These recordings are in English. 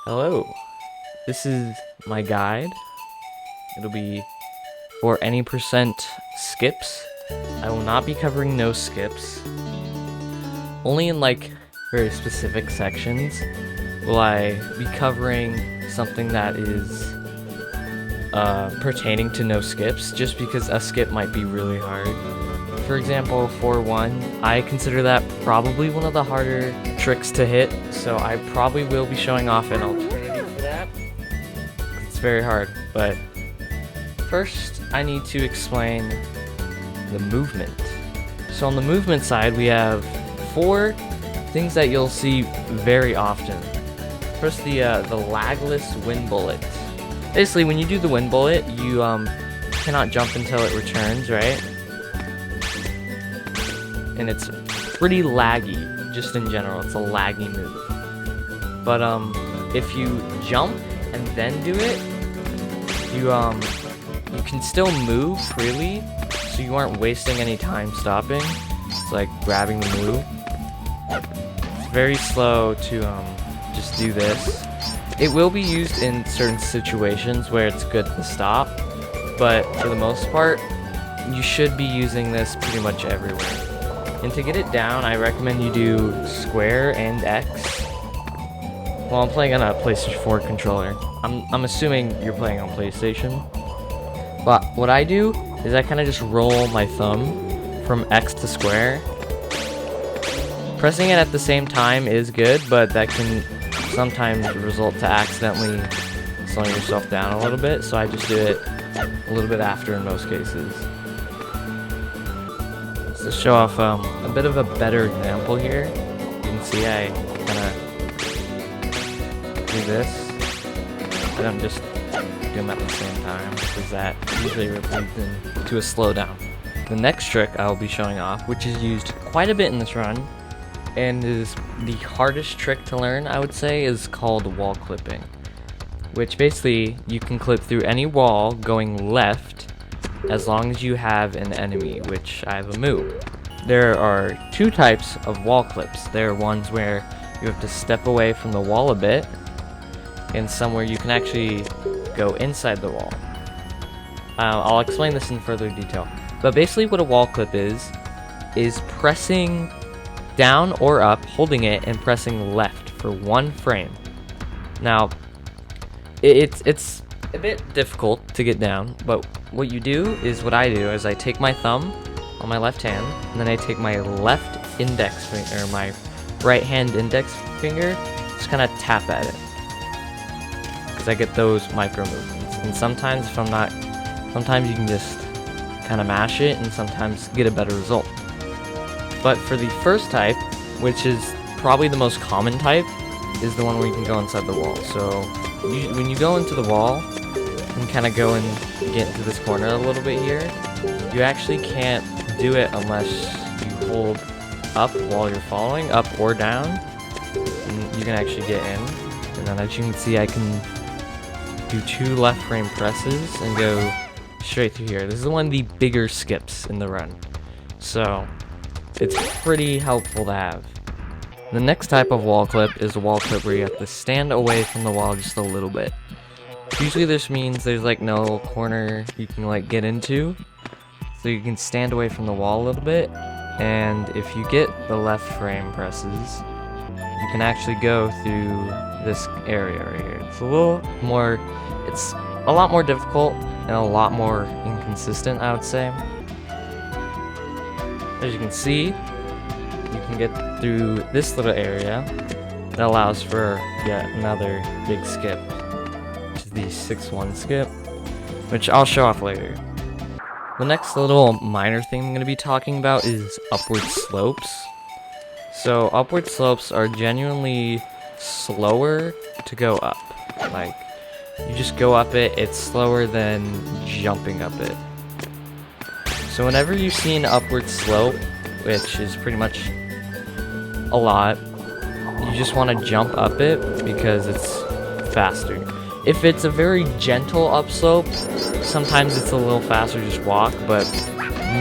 Hello, this is my guide. It'll be for any percent skips. I will not be covering no skips. Only in like very specific sections will I be covering something that is pertaining to no skips, just because a skip might be really hard. For example, for one, I consider that probably one of the harder tricks to hit, so I probably will be showing off an alternative for that. It's very hard, but first I need to explain the movement. So on the movement side, we have 4 things that you'll see very often. First, the lagless wind bullet. Basically, when you do the wind bullet, you cannot jump until it returns, right? And it's pretty laggy, just in general. It's a laggy move. But if you jump and then do it, you can still move freely, so you aren't wasting any time stopping. It's like grabbing the move. It's very slow to just do this. It will be used in certain situations where it's good to stop, but for the most part, you should be using this pretty much everywhere. And to get it down, I recommend you do square and X. Well, I'm playing on a PlayStation 4 controller. I'm assuming you're playing on PlayStation. But what I do is I kind of just roll my thumb from X to square. Pressing it at the same time is good, but that can sometimes result to accidentally slowing yourself down a little bit, so I just do it a little bit after in most cases. To show off a bit of a better example here, you can see I kind of do this. I don't just do them at the same time, because that usually leads into a slowdown. The next trick I'll be showing off, which is used quite a bit in this run, and is the hardest trick to learn, I would say, is called wall clipping. Which basically, you can clip through any wall going left, as long as you have an enemy, which I have a move. There are 2 types of wall clips. There are ones where you have to step away from the wall a bit, and some where you can actually go inside the wall. I'll explain this in further detail. But basically what a wall clip is pressing down or up, holding it, and pressing left for 1 frame. Now, it's a bit difficult to get down, but what you do is, what I do is I take my thumb on my left hand, and then I take my left index finger, or my right hand index finger, just kind of tap at it, because I get those micro movements. And sometimes sometimes you can just kind of mash it, and sometimes get a better result. But for the first type, which is probably the most common type, is the one where you can go inside the wall. So when you go into the wall, and kind of go and get into this corner a little bit here, you actually can't do it unless you hold up while you're falling, up or down, and you can actually get in. And then as you can see, I can do 2 left frame presses and go straight through here. This is one of the bigger skips in the run, so it's pretty helpful to have. The next type of wall clip is a wall clip where you have to stand away from the wall just a little bit. Usually this means there's like no corner you can like get into, so you can stand away from the wall a little bit, and if you get the left frame presses, you can actually go through this area right here. It's a lot more difficult and a lot more inconsistent, I would say. As you can see, you can get through this little area that allows for yet another big skip, which is the 6-1 skip, which I'll show off later. The next little minor thing I'm going to be talking about is upward slopes. So upward slopes are genuinely slower to go up. Like, you just go up it, it's slower than jumping up it. So whenever you see an upward slope, which is pretty much a lot, you just want to jump up it because it's faster. If it's a very gentle upslope, sometimes it's a little faster, just walk, but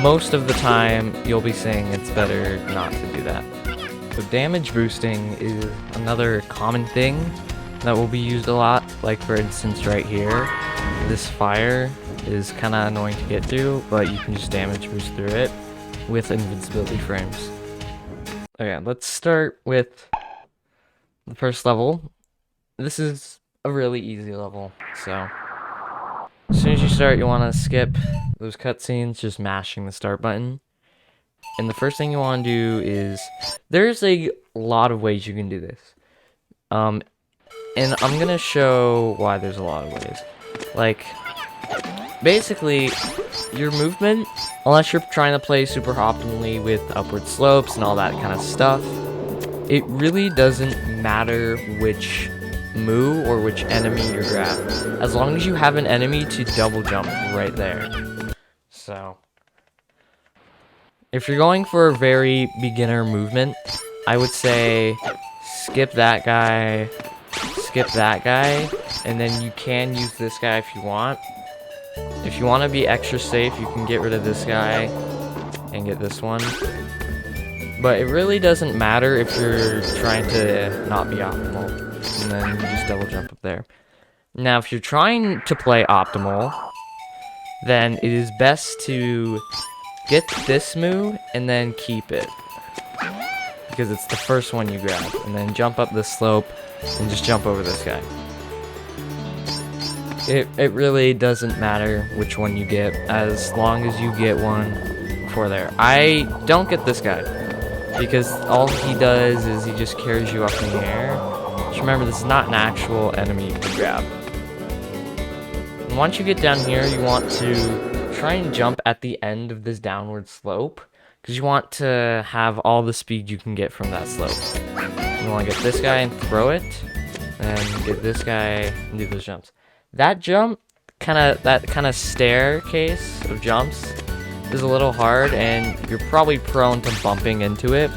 most of the time you'll be saying it's better not to do that. So damage boosting is another common thing that will be used a lot. Like for instance right here, this fire is kind of annoying to get through, but you can just damage boost through it with invincibility frames. Okay, let's start with the first level. This is a really easy level, so as soon as you start, you want to skip those cutscenes, just mashing the start button. And the first thing you want to do is, there's a lot of ways you can do this. And I'm going to show why there's a lot of ways. Like, basically, your movement, unless you're trying to play super optimally with upward slopes and all that kind of stuff, it really doesn't matter which move or which enemy you grab, as long as you have an enemy to double jump right there. So if you're going for a very beginner movement, I would say skip that guy, and then you can use this guy if you want. If you want to be extra safe, you can get rid of this guy and get this one. But it really doesn't matter if you're trying to not be optimal. And then you just double jump up there. Now, if you're trying to play optimal, then it is best to get this move and then keep it, because it's the first one you grab, and then jump up this slope and just jump over this guy. It really doesn't matter which one you get, as long as you get one before there. I don't get this guy, because all he does is he just carries you up in the air. Just remember, this is not an actual enemy to grab. And once you get down here, you want to try and jump at the end of this downward slope, because you want to have all the speed you can get from that slope. You want to get this guy and throw it, and get this guy and do those jumps. That jump, that kind of staircase of jumps is a little hard, and you're probably prone to bumping into it.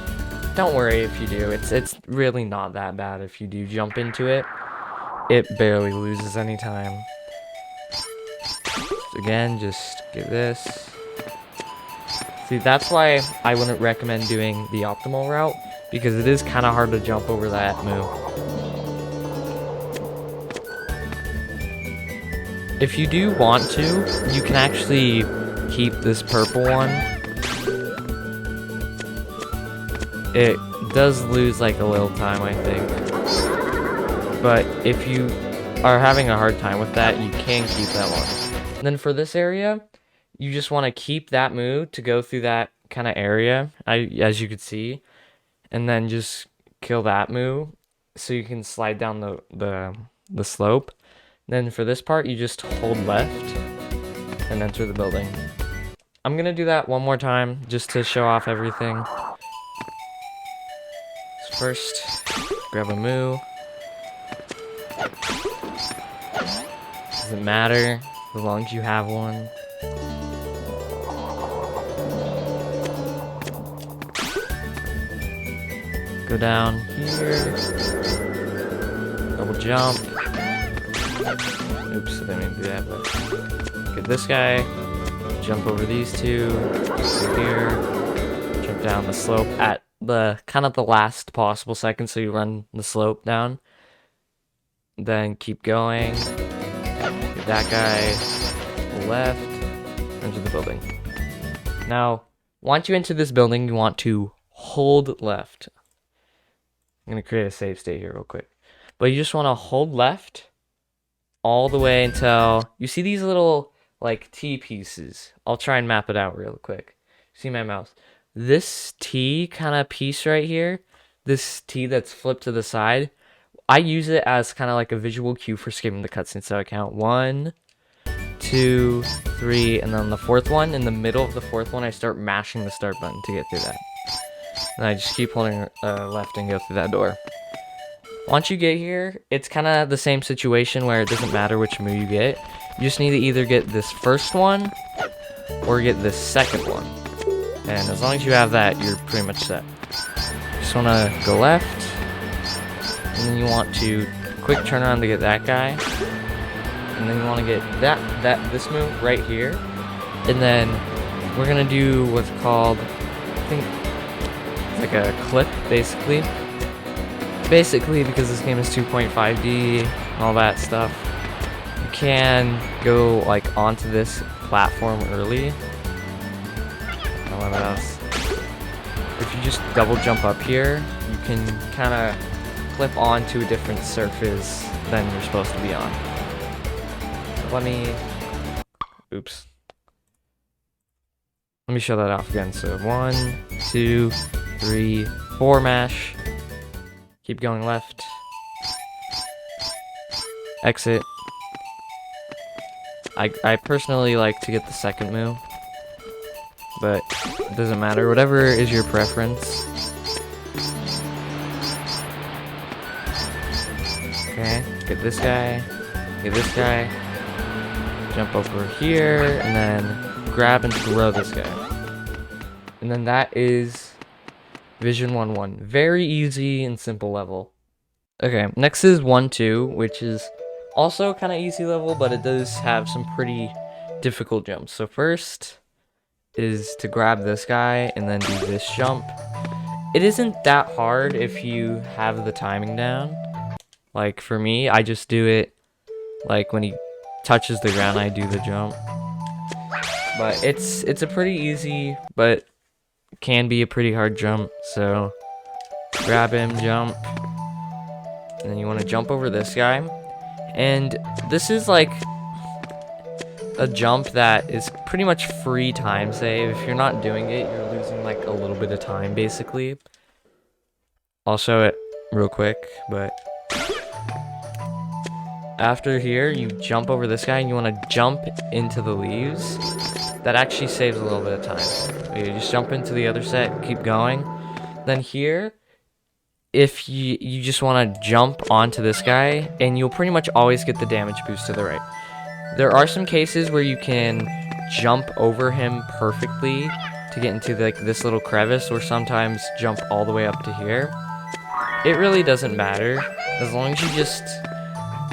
Don't worry if you do. It's really not that bad if you do jump into it. It barely loses any time. Again, just get this. See, that's why I wouldn't recommend doing the optimal route, because it is kind of hard to jump over that move. If you do want to, you can actually keep this purple one. It does lose like a little time, I think. But if you are having a hard time with that, you can keep that one. And then for this area, you just want to keep that move to go through that kind of area, as you could see. And then just kill that move so you can slide down the slope. Then for this part, you just hold left and enter the building. I'm gonna do that one more time just to show off everything. So first, grab a moo. Doesn't matter as long as you have one. Go down here. Double jump. Oops, I didn't mean to do that, but get this guy, jump over these two, go here, jump down the slope at the kind of the last possible second, so you run the slope down, then keep going, get that guy, left, enter the building. Now, once you enter this building, you want to hold left. I'm going to create a save state here real quick, but you just want to hold left all the way until you see these little like T pieces. I'll try and map it out real quick. See my mouse? This T kind of piece right here, this T that's flipped to the side, I use it as kind of like a visual cue for skipping the cutscene. So I count 1, 2, 3, and then the fourth one, in the middle of the fourth one, I start mashing the start button to get through that. And I just keep holding left and go through that door. Once you get here, it's kind of the same situation where it doesn't matter which move you get. You just need to either get this first one or get this second one. And as long as you have that, you're pretty much set. Just want to go left. And then you want to quick turn around to get that guy. And then you want to get this move right here. And then we're going to do what's called, I think, it's like a clip, basically. basically, because this game is 2.5D and all that stuff, you can go like onto this platform early. What else? If you just double jump up here, you can kind of clip onto a different surface than you're supposed to be on. Let me... Oops. Let me show that off again. So 1, 2, 3, 4 mash. Keep going left. Exit. I personally like to get the second move, but it doesn't matter. Whatever is your preference. Okay, get this guy. Get this guy. Jump over here, and then grab and throw this guy. And then that is Vision 1-1. Very easy and simple level. Okay, next is 1-2, which is also kind of easy level, but it does have some pretty difficult jumps. So first is to grab this guy and then do this jump. It isn't that hard if you have the timing down. Like for me, I just do it like when he touches the ground, I do the jump. But it's a pretty easy, but can be a pretty hard jump. So grab him, jump, and then you want to jump over this guy. And this is like a jump that is pretty much free time save. If you're not doing it, you're losing like a little bit of time basically. I'll show it real quick, but after here, you jump over this guy and you want to jump into the leaves. That actually saves a little bit of time. You just jump into the other set, keep going. Then here, if you just want to jump onto this guy, and you'll pretty much always get the damage boost to the right. There are some cases where you can jump over him perfectly to get into like this little crevice, or sometimes jump all the way up to here. It really doesn't matter, as long as you just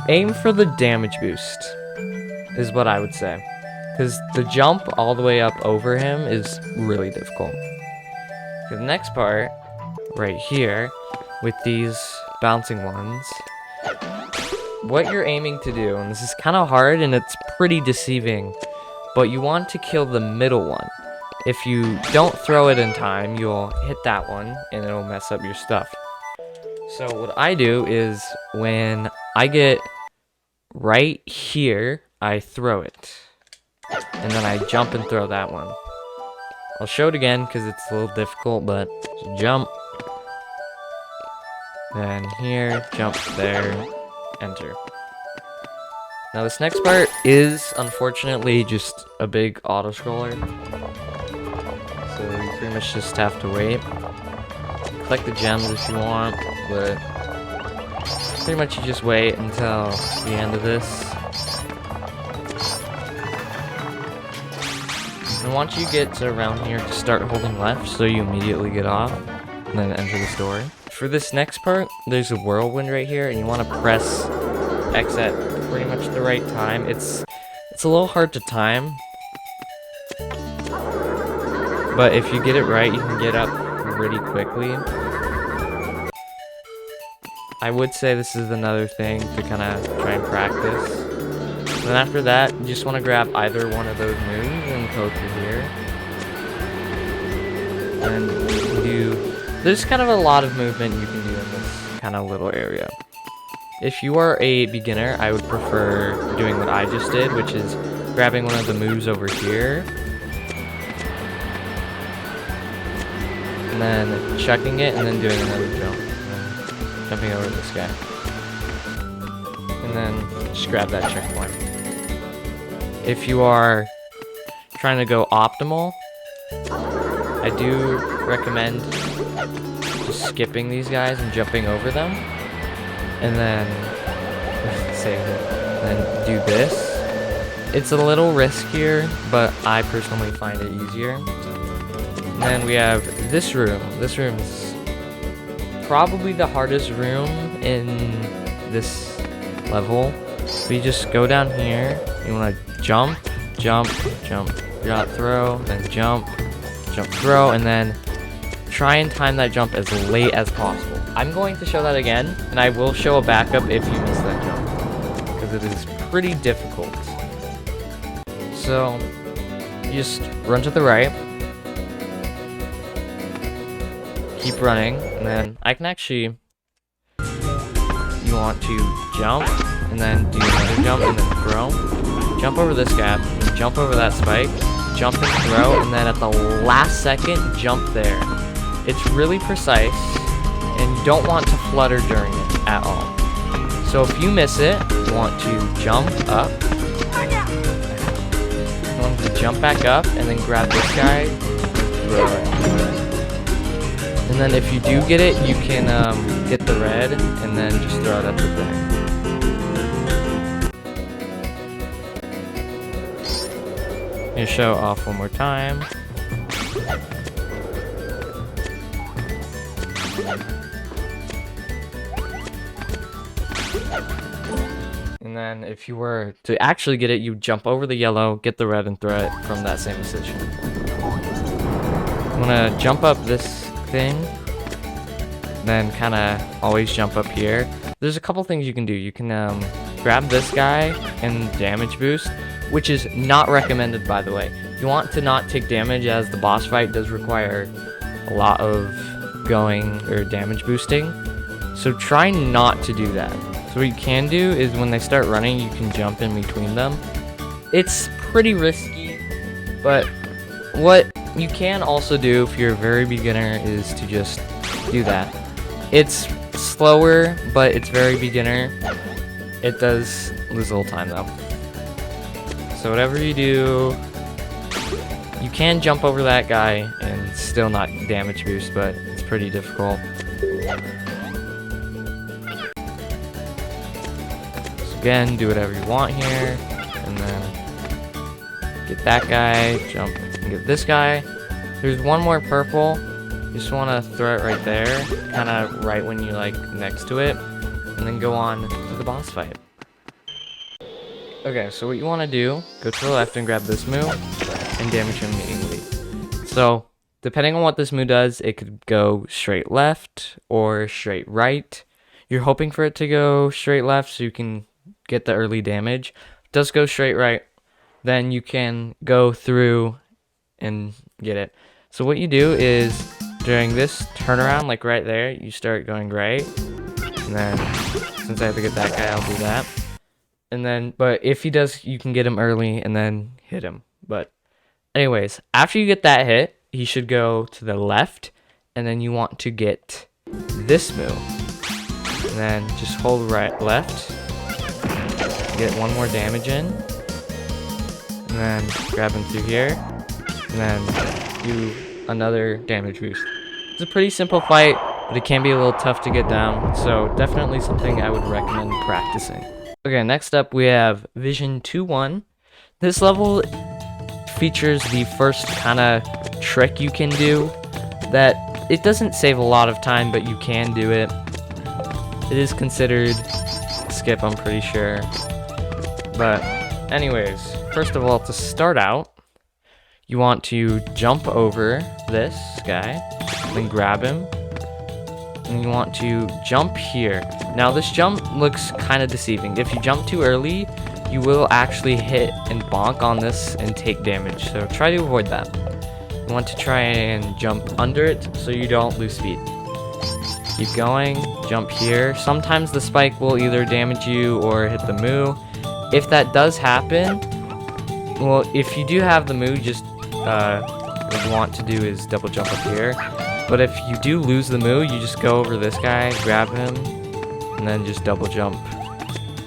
aim for the damage boost, is what I would say. Because the jump all the way up over him is really difficult. The next part, right here, with these bouncing ones, what you're aiming to do, and this is kind of hard and it's pretty deceiving, but you want to kill the middle one. If you don't throw it in time, you'll hit that one and it'll mess up your stuff. So what I do is, when I get right here, I throw it. And then I jump and throw that one. I'll show it again because it's a little difficult, but jump. Then here, jump there, enter. Now this next part is unfortunately just a big auto-scroller. So you pretty much just have to wait. Collect the gems if you want, but pretty much you just wait until the end of this. And once you get to around here, just start holding left so you immediately get off, and then enter the story. For this next part, there's a whirlwind right here, and you want to press X at pretty much the right time. It's a little hard to time, but if you get it right, you can get up pretty quickly. I would say this is another thing to kind of try and practice. Then after that, you just want to grab either one of those moves and go through here. And you can do... There's kind of a lot of movement you can do in this kind of little area. If you are a beginner, I would prefer doing what I just did, which is grabbing one of the moves over here. And then chucking it, and then doing another jump. And jumping over this guy. And then just grab that checkpoint. If you are trying to go optimal, I do recommend just skipping these guys and jumping over them, and then then do this. It's a little riskier, but I personally find it easier. And then we have this room. This room is probably the hardest room in this level. We just go down here. You want to jump, jump, jump, drop, throw, then jump, jump, throw, and then try and time that jump as late as possible. I'm going to show that again, and I will show a backup if you miss that jump, because it is pretty difficult. So, you just run to the right, keep running, and then I can actually, you want to jump, and then do another jump, and then throw. Jump over this gap, jump over that spike, jump and throw, and then at the last second, jump there. It's really precise, and you don't want to flutter during it at all. So if you miss it, you want to jump up, you want to jump back up, and then grab this guy, throw it. And then if you do get it, you can get the red, and then just throw it at the thing. I'm gonna show off one more time. And then if you were to actually get it, you jump over the yellow, get the red, and throw it from that same position. I'm gonna jump up this thing, then kind of always jump up here. There's a couple things you can do. You can grab this guy and damage boost, which is not recommended, by the way. You want to not take damage, as the boss fight does require a lot of going or damage boosting. So try not to do that. So what you can do is when they start running, you can jump in between them. It's pretty risky, but what you can also do if you're a very beginner is to just do that. It's slower, but it's very beginner. It does lose a little time though. So whatever you do, you can jump over that guy and still not damage boost, but it's pretty difficult. So again, do whatever you want here, and then get that guy, jump and get this guy. There's one more purple. You just want to throw it right there, kind of right when you like next to it, and then go on to the boss fight. Okay, so what you want to do, go to the left and grab this move, and damage him immediately. So, depending on what this move does, it could go straight left or straight right. You're hoping for it to go straight left so you can get the early damage. If it does go straight right, then you can go through and get it. So what you do is, during this turnaround, like right there, you start going right, and then, since I have to get that guy, I'll do that. And then, but if he does, you can get him early and then hit him. But anyways, after you get that hit, he should go to the left, and then you want to get this move. And then just hold right, left, get one more damage in, and then grab him through here, and then do another damage boost. It's a pretty simple fight, but it can be a little tough to get down, so definitely something I would recommend practicing. Okay, next up we have Vision 2-1. This level features the first kind of trick you can do that it doesn't save a lot of time, but you can do it. It is considered a skip, I'm pretty sure. But anyways, first of all, to start out, you want to jump over this guy, then grab him, and you want to jump here. Now this jump looks kind of deceiving. If you jump too early, you will actually hit and bonk on this and take damage, so try to avoid that. You want to try and jump under it so you don't lose speed. Keep going, jump here. Sometimes the spike will either damage you or hit the moo. If that does happen, well, if you do have the moo, just what you want to do is double jump up here. But if you do lose the moo, you just go over this guy, grab him, and then just double jump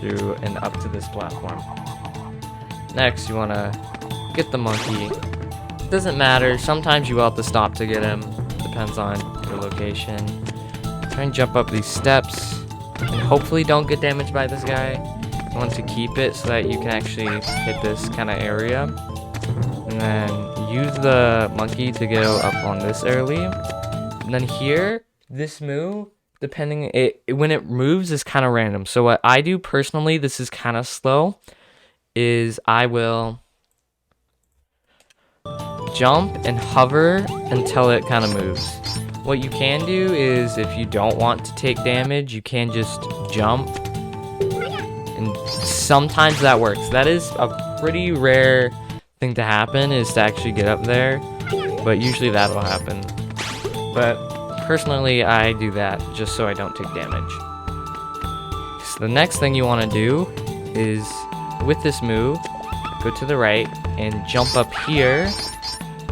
through and up to this platform. Next, you want to get the monkey. It doesn't matter, sometimes you will have to stop to get him. Depends on your location. Try and jump up these steps, and hopefully don't get damaged by this guy. You want to keep it so that you can actually hit this kind of area. And then use the monkey to go up on this early. And then here, this move, depending, when it moves is kind of random. So what I do personally, this is kind of slow, is I will jump and hover until it kind of moves. what you can do is, if you don't want to take damage, you can just jump. And sometimes that works. That is a pretty rare thing to happen, is to actually get up there. But usually that'll happen. But personally, I do that just so I don't take damage. So the next thing you want to do is, with this move, go to the right and jump up here.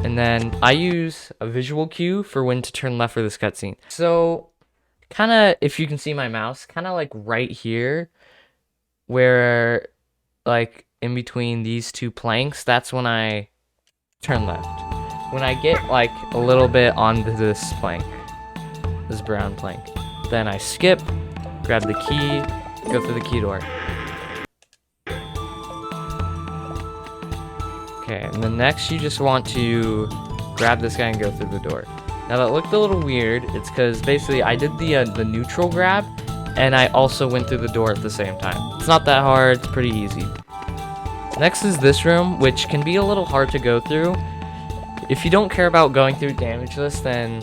And then I use a visual cue for when to turn left for this cutscene. So, kind of, if you can see my mouse, kind of like right here, where, like, in between these two planks, that's when I turn left. When I get, like, a little bit onto this plank, this brown plank, then I skip, grab the key, go through the key door. Okay, and then next you just want to grab this guy and go through the door. Now that looked a little weird. It's because basically I did the neutral grab, and I also went through the door at the same time. It's not that hard, it's pretty easy. Next is this room, which can be a little hard to go through. If you don't care about going through damage list, then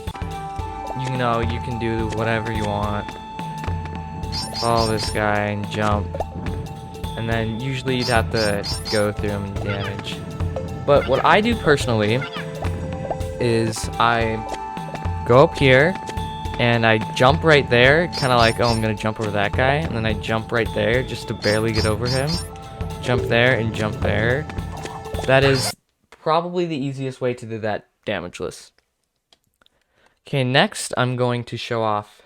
you know you can do whatever you want. Follow this guy and jump. And then usually you'd have to go through him and damage. But what I do personally is I go up here and I jump right there, kind of like, oh, I'm going to jump over that guy. And then I jump right there just to barely get over him. Jump there and jump there. That is probably the easiest way to do that damage list. Okay, next I'm going to show off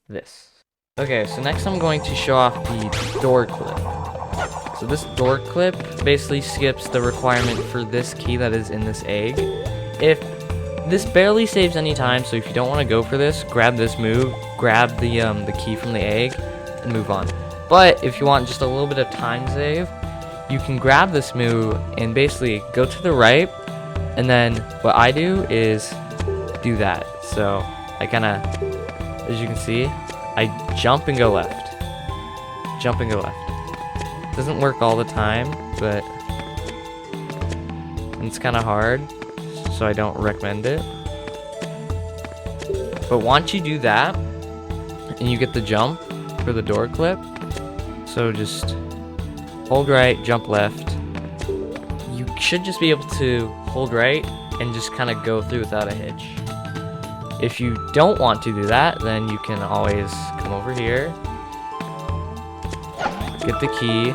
this. Okay, so next I'm going to show off the door clip. So this door clip basically skips the requirement for this key that is in this egg. If this barely saves any time, so if you don't want to go for this, grab this move, grab the key from the egg, and move on. But if you want just a little bit of time save, you can grab this move and basically go to the right, and then what I do is do that. So I kind of, as you can see, I jump and go left. Jump and go left. Doesn't work all the time, but it's kind of hard, so I don't recommend it. But once you do that, and you get the jump for the door clip, so just hold right, jump left. You should just be able to hold right and just kind of go through without a hitch. If you don't want to do that, then you can always come over here, get the key,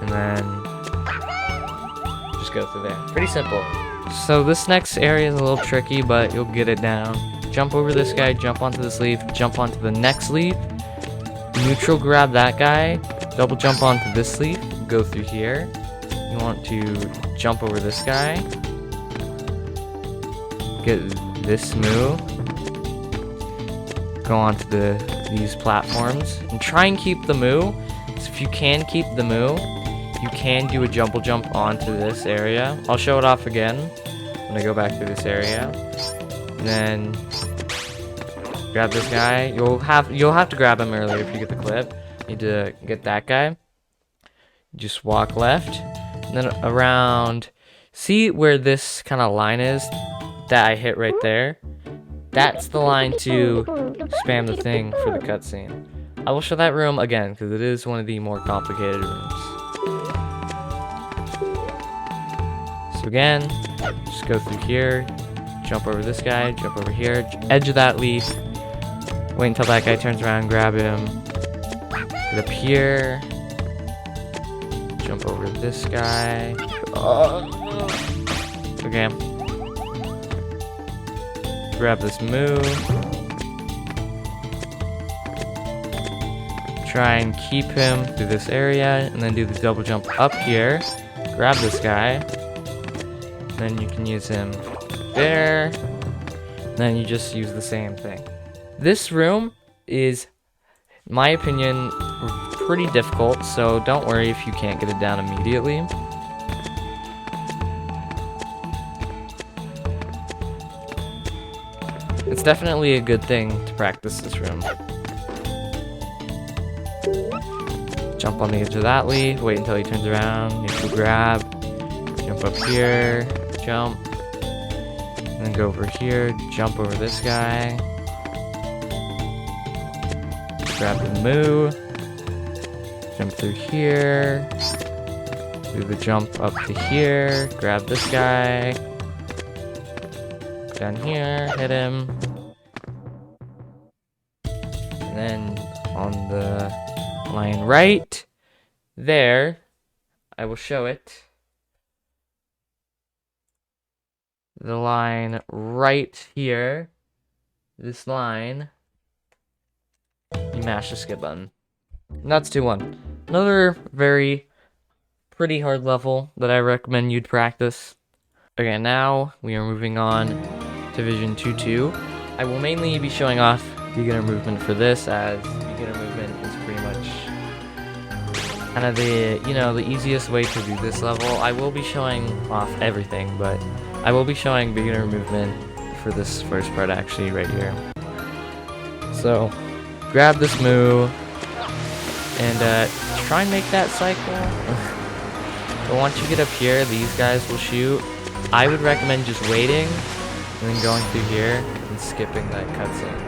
and then just go through there. Pretty simple. So this next area is a little tricky, but you'll get it down. Jump over this guy, jump onto this leaf, jump onto the next leaf, neutral grab that guy, double jump onto this leaf, go through here. You want to jump over this guy, get this move, go onto these platforms, and try and keep the move. So if you can keep the move, you can do a jump onto this area. I'll show it off again when I go back through this area. And then grab this guy. You'll have to grab him earlier if you get the clip. You need to get that guy. Just walk left, and then around. See where this kind of line is that I hit right there? That's the line to spam the thing for the cutscene. I will show that room again because it is one of the more complicated rooms. So again, just go through here, jump over this guy, jump over here, edge of that leaf, wait until that guy turns around, grab him, get up here, jump over this guy. Okay. Grab this move. Try and keep him through this area, and then do the double jump up here. Grab this guy. Then you can use him there. Then you just use the same thing. This room is, in my opinion, pretty difficult, so don't worry if you can't get it down immediately. It's definitely a good thing to practice this room. Jump on the edge of that leaf, wait until he turns around, neutral grab, jump up here, jump, and Then go over here, jump over this guy. Grab the moo. Jump through here. Do the jump up to here. Grab this guy. Down here, hit him. And then on the line right there, I will show it. The line right here, this line, you mash the skip button. And that's 2-1. Another pretty hard level that I recommend you'd practice. Okay, now we are moving on to Vision 2-2. I will mainly be showing off beginner movement for this, as beginner movement is pretty much kind of the, the easiest way to do this level. I will be showing off everything, but I will be showing beginner movement for this first part actually right here. So, grab this moo, and try and make that cycle. But once you get up here, these guys will shoot. I would recommend just waiting, and then going through here, and skipping that cutscene.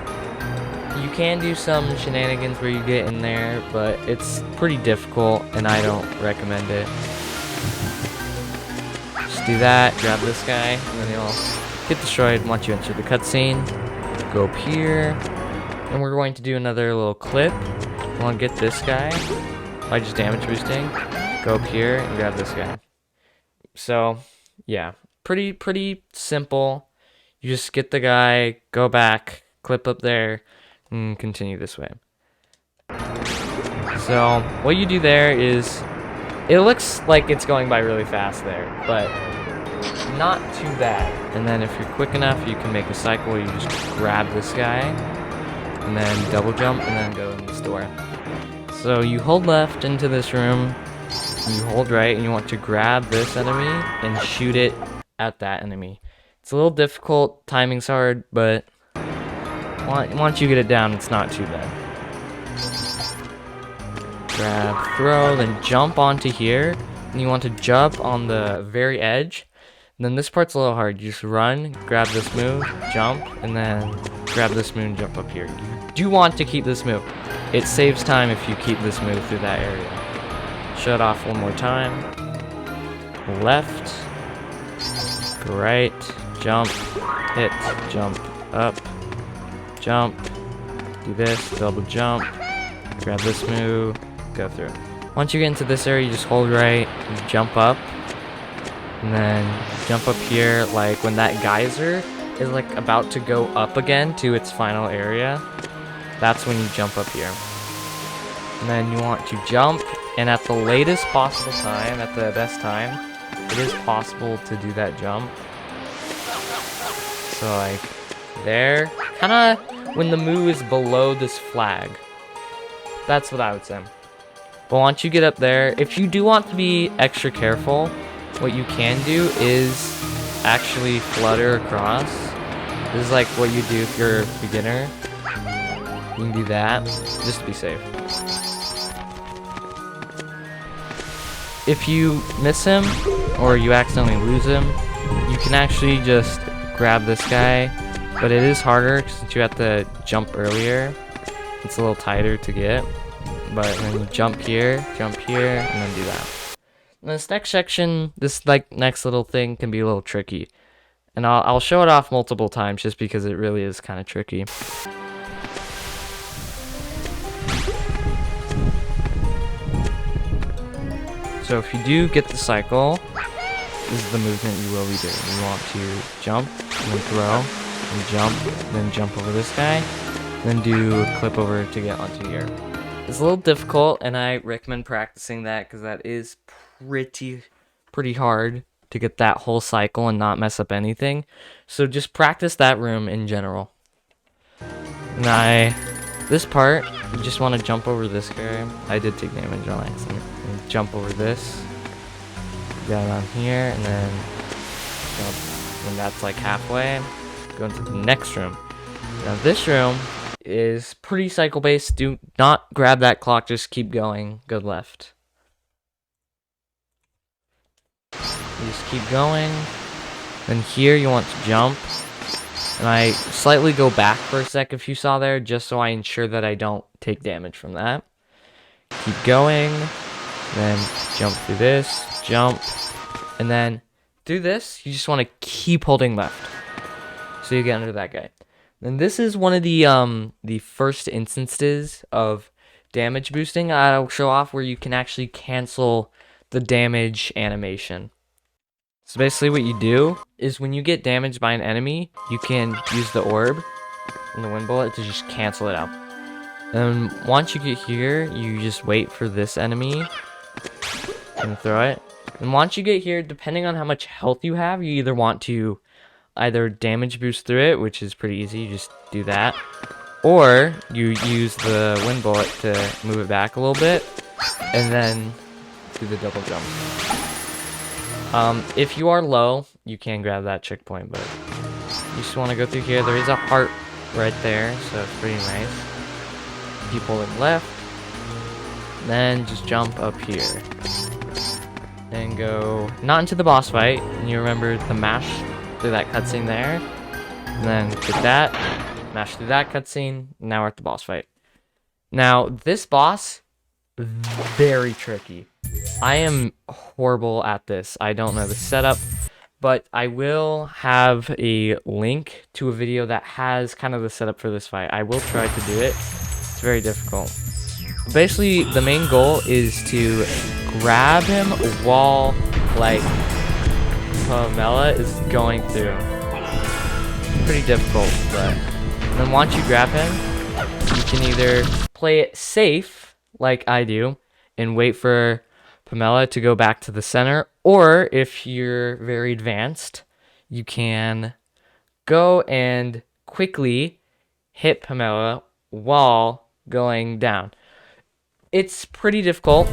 You can do some shenanigans where you get in there, but it's pretty difficult, and I don't recommend it. Just do that, grab this guy, and then you'll get destroyed once you enter the cutscene. Go up here, and we're going to do another little clip. You want to get this guy by just damage boosting. Go up here and grab this guy. So, yeah, pretty simple. You just get the guy, go back, clip up there, and continue this way. So, what you do there is, it looks like it's going by really fast there, but not too bad. And then if you're quick enough, you can make a cycle where you just grab this guy, and then double jump, and then go in this door. So you hold left into this room, and you hold right, and you want to grab this enemy and shoot it at that enemy. It's a little difficult, timing's hard, but once you get it down, it's not too bad. Grab, throw, then jump onto here, and you want to jump on the very edge. And then this part's a little hard. You just run, grab this move, jump, and then grab this move and jump up here. You do want to keep this move. It saves time if you keep this move through that area. Shut off one more time. Left, right, jump, hit, jump, up, jump, do this, double jump, grab this move, go through. Once you get into this area, you just hold right, you jump up, and then jump up here, like when that geyser is like about to go up again to its final area. That's when you jump up here. And then you want to jump, and at the latest possible time, at the best time, it is possible to do that jump. So like there, kinda when the moo is below this flag. That's what I would say. But once you get up there, if you do want to be extra careful, what you can do is actually flutter across. This is like what you do if you're a beginner. You can do that, just to be safe. If you miss him, or you accidentally lose him, you can actually just grab this guy, but it is harder since you have to jump earlier. It's a little tighter to get, but then you jump here, and then do that. And this next section, this like next little thing can be a little tricky, and I'll show it off multiple times just because it really is kind of tricky. So if you do get the cycle, this is the movement you will be doing. You want to jump, and then throw, and jump, then jump over this guy, then do a clip over to get onto here. It's a little difficult, and I recommend practicing that because that is pretty hard to get that whole cycle and not mess up anything. So just practice that room in general. And this part, you just want to jump over this guy. I did take damage on accident. And jump over this. Down on here, and then jump when that's like halfway. Go into the next room. Now this room is pretty cycle based. Do not grab that clock, just keep going. Go left. You just keep going. Then here you want to jump, And I slightly go back for a sec if you saw there, just so I ensure that I don't take damage from that. Keep going, then jump through this, jump, and then through this, you just want to keep holding left. So you get under that guy. And this is one of the first instances of damage boosting I'll show off where you can actually cancel the damage animation. So basically what you do is when you get damaged by an enemy, you can use the orb and the wind bullet to just cancel it out. And once you get here, you just wait for this enemy and throw it. And once you get here, depending on how much health you have, you either want to either damage boost through it, which is pretty easy, you just do that, or you use the wind bullet to move it back a little bit, and then do the double jump. If you are low, you can grab that checkpoint, but you just want to go through here. There is a heart right there, so it's pretty nice. Keep holding left, then just jump up here. And go, not into the boss fight, and you remember the mash through that cutscene there. And then get that, mash through that cutscene, now we're at the boss fight. Now, this boss, very tricky. I am horrible at this. I don't know the setup, but I will have a link to a video that has kind of the setup for this fight. I will try to do it. It's very difficult. Basically, the main goal is to grab him while, like, Pamela is going through. Pretty difficult, but then once you grab him, you can either play it safe, like I do, and wait for Pamela to go back to the center, or if you're very advanced, you can go and quickly hit Pamela while going down. It's pretty difficult.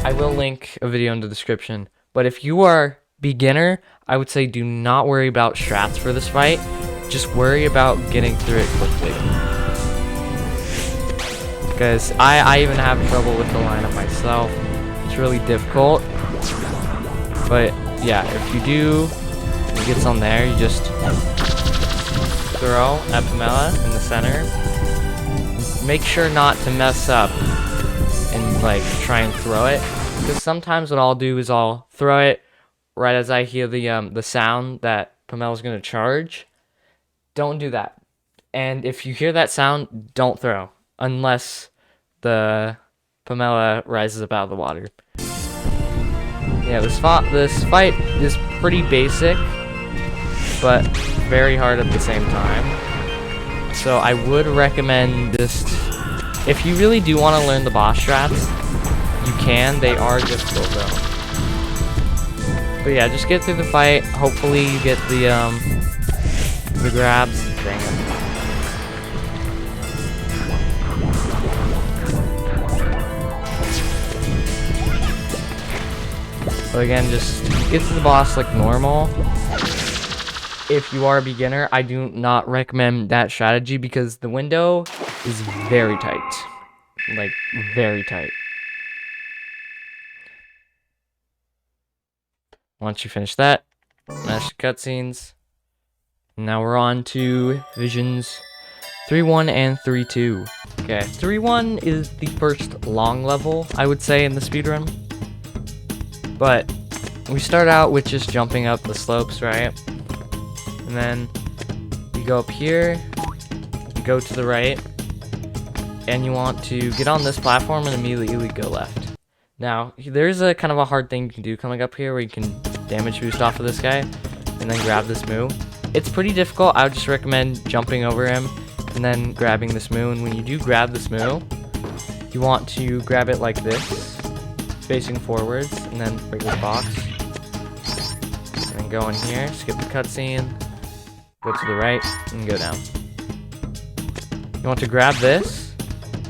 I will link a video in the description, but if you are beginner, I would say do not worry about strats for this fight. Just worry about getting through it quickly. Because I even have trouble with the lineup myself. It's really difficult. But yeah, if you do get some there, you just throw at Pamela in the center. Make sure not to mess up and like try and throw it. Because sometimes what I'll do is I'll throw it right as I hear the sound that Pamela's gonna charge. Don't do that. And if you hear that sound, don't throw unless the Pamela rises up out of the water. Yeah, this fight is pretty basic, but very hard at the same time. So I would recommend just, if you really do want to learn the boss strats, you can. They are difficult though. But yeah, just get through the fight. Hopefully you get the grabs. Dang it. So again, just get to the boss like normal. If you are a beginner, I do not recommend that strategy because the window is very tight. Like, very tight. Once you finish that, mash the cutscenes. Now we're on to Visions 3-1 and 3-2. Okay, 3-1 is the first long level, I would say, in the speedrun. But we start out with just jumping up the slopes, right? And then you go up here, you go to the right, and you want to get on this platform and immediately go left. Now, there's a kind of a hard thing you can do coming up here where you can damage boost off of this guy and then grab this Moo. It's pretty difficult. I would just recommend jumping over him and then grabbing this Moo. And when you do grab this Moo, you want to grab it like this, facing forwards, and then break this box. And then go in here, skip the cutscene, go to the right, and go down. You want to grab this,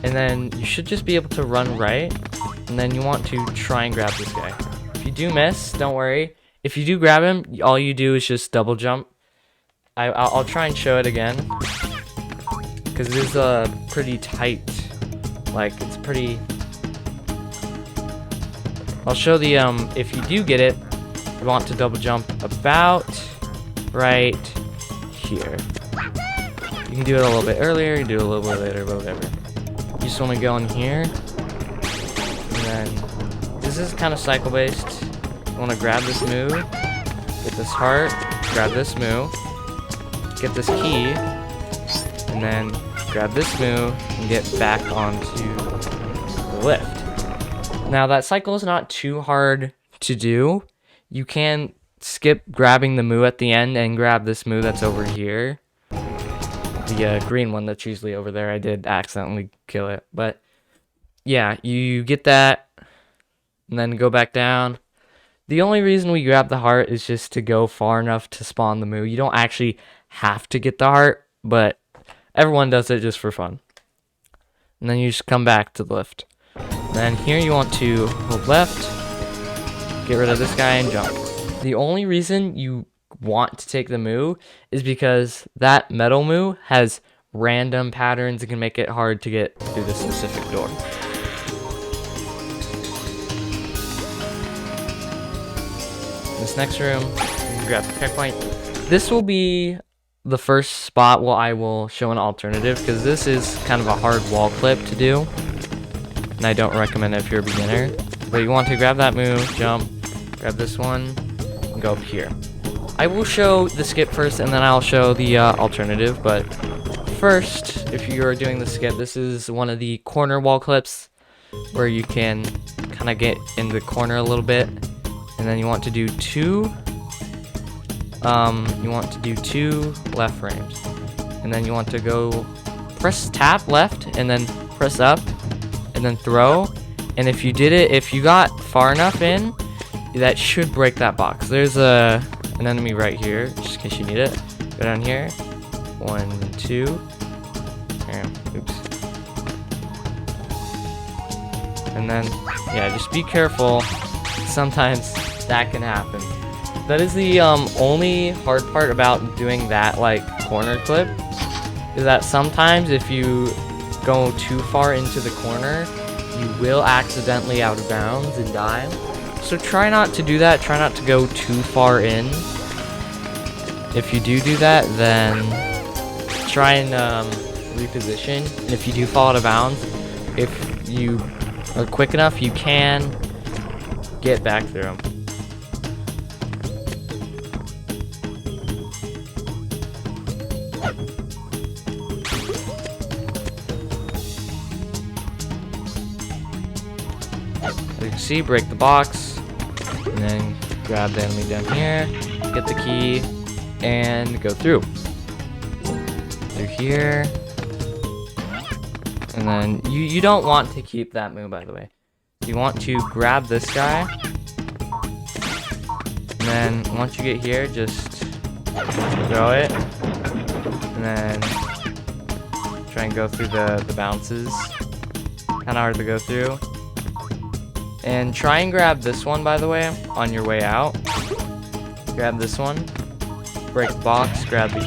and then you should just be able to run right, and then you want to try and grab this guy. If you do miss, don't worry. If you do grab him, all you do is just double jump. I'll try and show it again, because it is pretty tight. Like, it's pretty... I'll show the, if you do get it, you want to double jump about right here. You can do it a little bit earlier, you do it a little bit later, but whatever. You just want to go in here, and then this is kind of cycle based. You want to grab this moo, get this heart, grab this moo, get this key, and then grab this moo and get back onto the lift. Now that cycle is not too hard to do. You can skip grabbing the moo at the end and grab this moo that's over here. The green one that's usually over there. I did accidentally kill it, but yeah, you get that and then go back down. The only reason we grab the heart is just to go far enough to spawn the moo. You don't actually have to get the heart, but everyone does it just for fun. And then you just come back to the lift. And then here you want to hold left, get rid of this guy and jump. The only reason you want to take the moo is because that metal moo has random patterns that can make it hard to get through the specific door. This next room, you can grab the checkpoint. This will be the first spot where I will show an alternative, because this is kind of a hard wall clip to do, and I don't recommend it if you're a beginner. But you want to grab that moo, jump, grab this one, and go up here. I will show the skip first, and then I'll show the alternative, but first, if you're doing the skip, this is one of the corner wall clips where you can kind of get in the corner a little bit, and then you want to do two left frames, and then you want to go press tap left and then press up and then throw, and if you got far enough in, that should break that box. There's an enemy right here, just in case you need it. Go down here. 1, 2. Oops. And then, yeah, just be careful. Sometimes that can happen. That is the only hard part about doing that, like, corner clip, is that sometimes if you go too far into the corner, you will accidentally out of bounds and die. So try not to do that. Try not to go too far in. If you do that, then try and reposition. And if you do fall out of bounds, if you are quick enough, you can get back through them. As you can see, break the box, and then grab the enemy down here, get the key, and go through here. And then you don't want to keep that moo, by the way. You want to grab this guy, and then once you get here, just throw it, and then try and go through the bounces. Kind of hard to go through. And try and grab this one, by the way, on your way out. Grab this one, break the box, grab the key.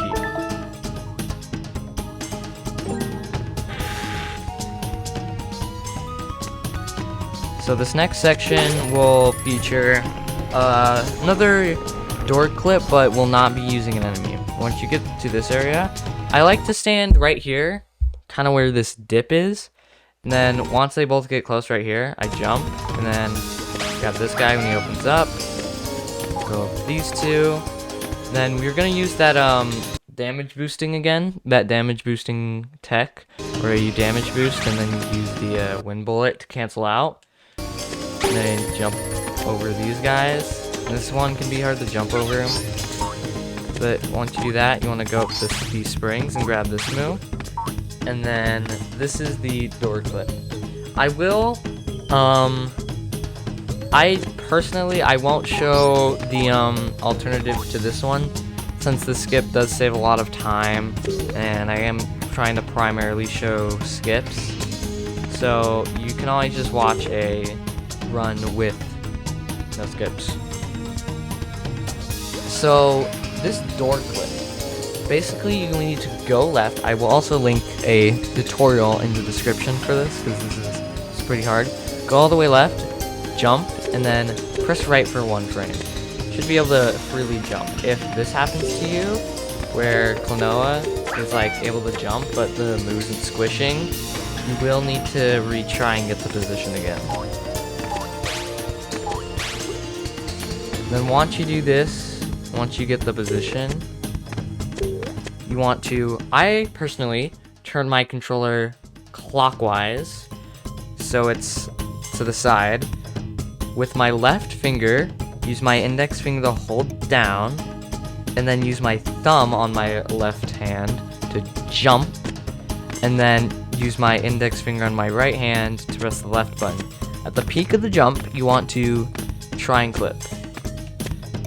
So this next section will feature another door clip, but will not be using an enemy. Once you get to this area, I like to stand right here, kind of where this dip is. And then once they both get close right here, I jump, and then grab this guy when he opens up. Go up these two. And then we're gonna use that damage boosting again, that damage boosting tech, where you damage boost and then you use the wind bullet to cancel out. And then jump over these guys. And this one can be hard to jump over him. But once you do that, you want to go up these springs and grab this moo. And then this is the door clip. I will, I personally won't show the alternative to this one, since the skip does save a lot of time, and I am trying to primarily show skips. So you can always just watch a run with no skips. So this door clip, basically you need to go left. I will also link a tutorial in the description for this, because it's pretty hard. Go all the way left, jump, and then press right for 1 frame. Should be able to freely jump. If this happens to you, where klonoa is like able to jump, but the move isn't squishing, you will need to retry and get the position again. Then once you do this, once you get the position, you want to, I personally turn my controller clockwise, so it's to the side. With my left finger, use my index finger to hold down, and then use my thumb on my left hand to jump, and then use my index finger on my right hand to press the left button. At the peak of the jump, you want to try and clip,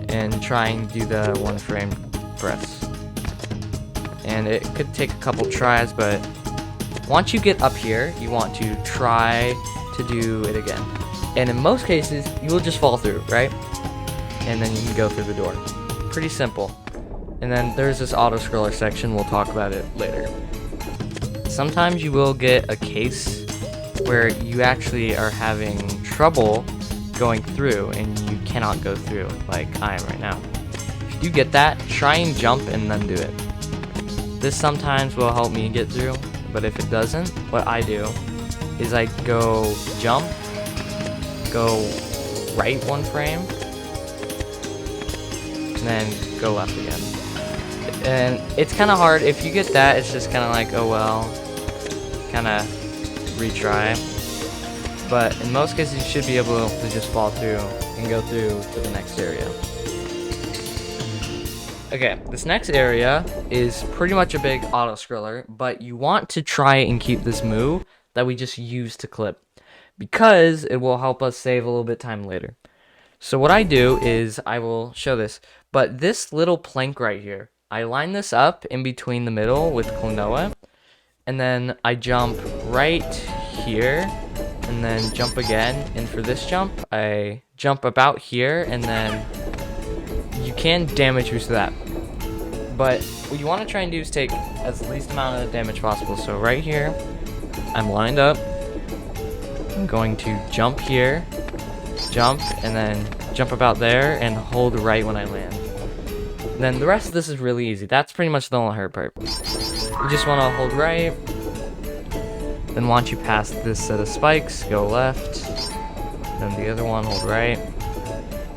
and try and do the 1 frame press. And it could take a couple tries, but once you get up here, you want to try to do it again. And in most cases, you will just fall through, right? And then you can go through the door. Pretty simple. And then there's this auto-scroller section, we'll talk about it later. Sometimes you will get a case where you actually are having trouble going through and you cannot go through, like I am right now. If you get that, try and jump and then do it. This sometimes will help me get through, but if it doesn't, what I do is I go jump, go right 1 frame, and then go left again. And it's kind of hard. If you get that, it's just kind of like, oh well, kind of retry. But in most cases, you should be able to just fall through and go through to the next area. Okay, this next area is pretty much a big auto-scroller, but you want to try and keep this move that we just used to clip, because it will help us save a little bit of time later. So what I do is, I will show this, but this little plank right here, I line this up in between the middle with klonoa, and then I jump right here, and then jump again, and for this jump, I jump about here, and then you can damage boost that. But what you want to try and do is take as least amount of damage possible. So right here, I'm lined up. I'm going to jump here, jump, and then jump about there, and hold right when I land. Then the rest of this is really easy. That's pretty much the only hard part. You just want to hold right. Then once you pass this set of spikes, go left. Then the other one, hold right.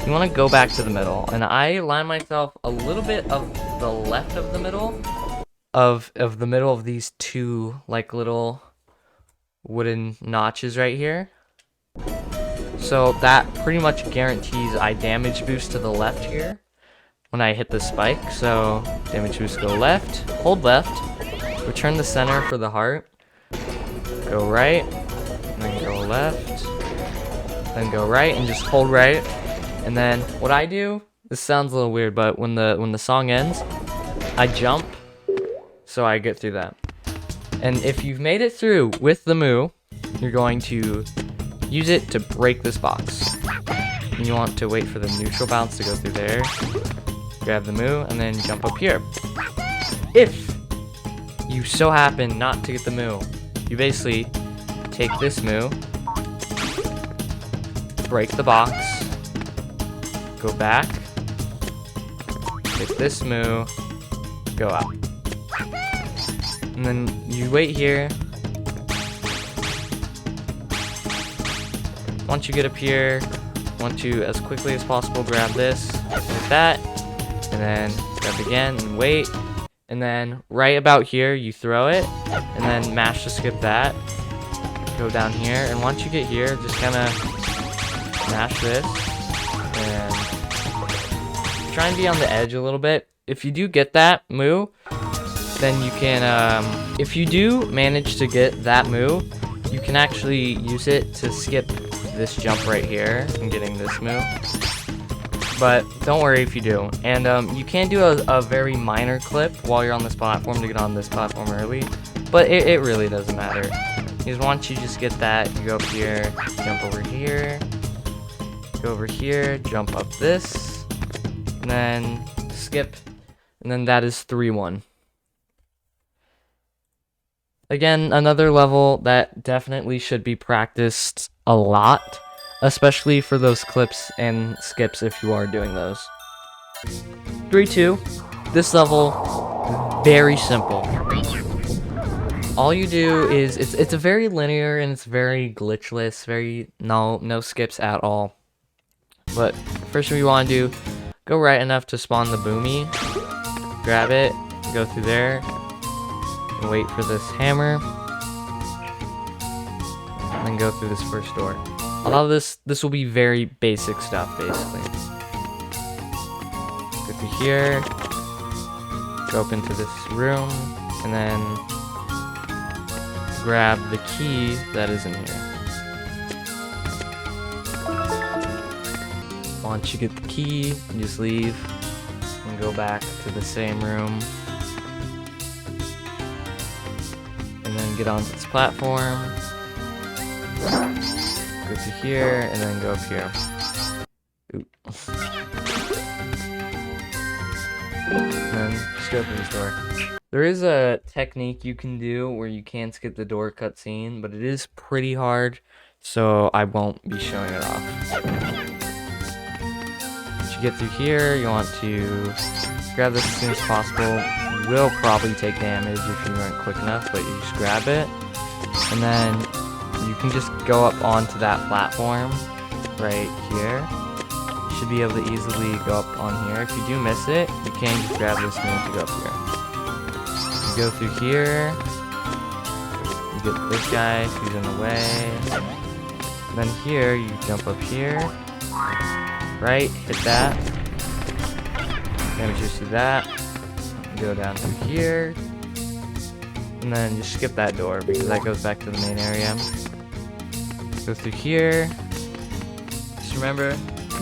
You want to go back to the middle, and I line myself a little bit of the left of the middle of the middle of these two like little wooden notches right here. So that pretty much guarantees I damage boost to the left here when I hit the spike. So damage boost, go left, hold left, return the center for the heart, go right, and then go left, then go right, and just hold right. And then what I do, this sounds a little weird, but when the song ends, I jump, so I get through that. And if you've made it through with the moo, you're going to use it to break this box. And you want to wait for the neutral bounce to go through there, grab the moo, and then jump up here. If you so happen not to get the moo, you basically take this moo, break the box, go back, take this moo, go up. And then you wait here. Once you get up here, want to, as quickly as possible, grab this, like that, and then grab again and wait. And then right about here, you throw it, and then mash to skip that. Go down here, and once you get here, just kind of mash this, and try and be on the edge a little bit. If you do get that moo, then you can, if you do manage to get that moo, you can actually use it to skip this jump right here and getting this moo. But don't worry if you do. And you can do a very minor clip while you're on this platform to get on this platform early, but it really doesn't matter. Because once you just get that, you go up here, jump over here, go over here, jump up this, and then skip, and then that is 3-1. Again, another level that definitely should be practiced a lot, especially for those clips and skips if you are doing those. 3-2. This level Very simple. All you do is it's a very linear and it's very glitchless, very no skips at all. But first thing you want to do, go right enough to spawn the boomy, grab it, go through there, and wait for this hammer, and then go through this first door. A lot of this will be very basic stuff, basically. Go through here, go up into this room, and then grab the key that is in here. Once you get the key, you just leave and go back to the same room. And then get onto this platform. Go to here, and then go up here. Oop. And then just go through this door. There is a technique you can do where you can skip the door cutscene, but it is pretty hard, so I won't be showing it off. Once you get through here, you want to grab this as soon as possible. You will probably take damage if you weren't quick enough, but you just grab it, and then you can just go up onto that platform right here. You should be able to easily go up on here. If you do miss it, you can just grab this move to go up here. You go through here, you get this guy who's in the way. Then here, you jump up here, right, hit that. Damage just do that. Go down through here, and then just skip that door because that goes back to the main area. Go through here. Just remember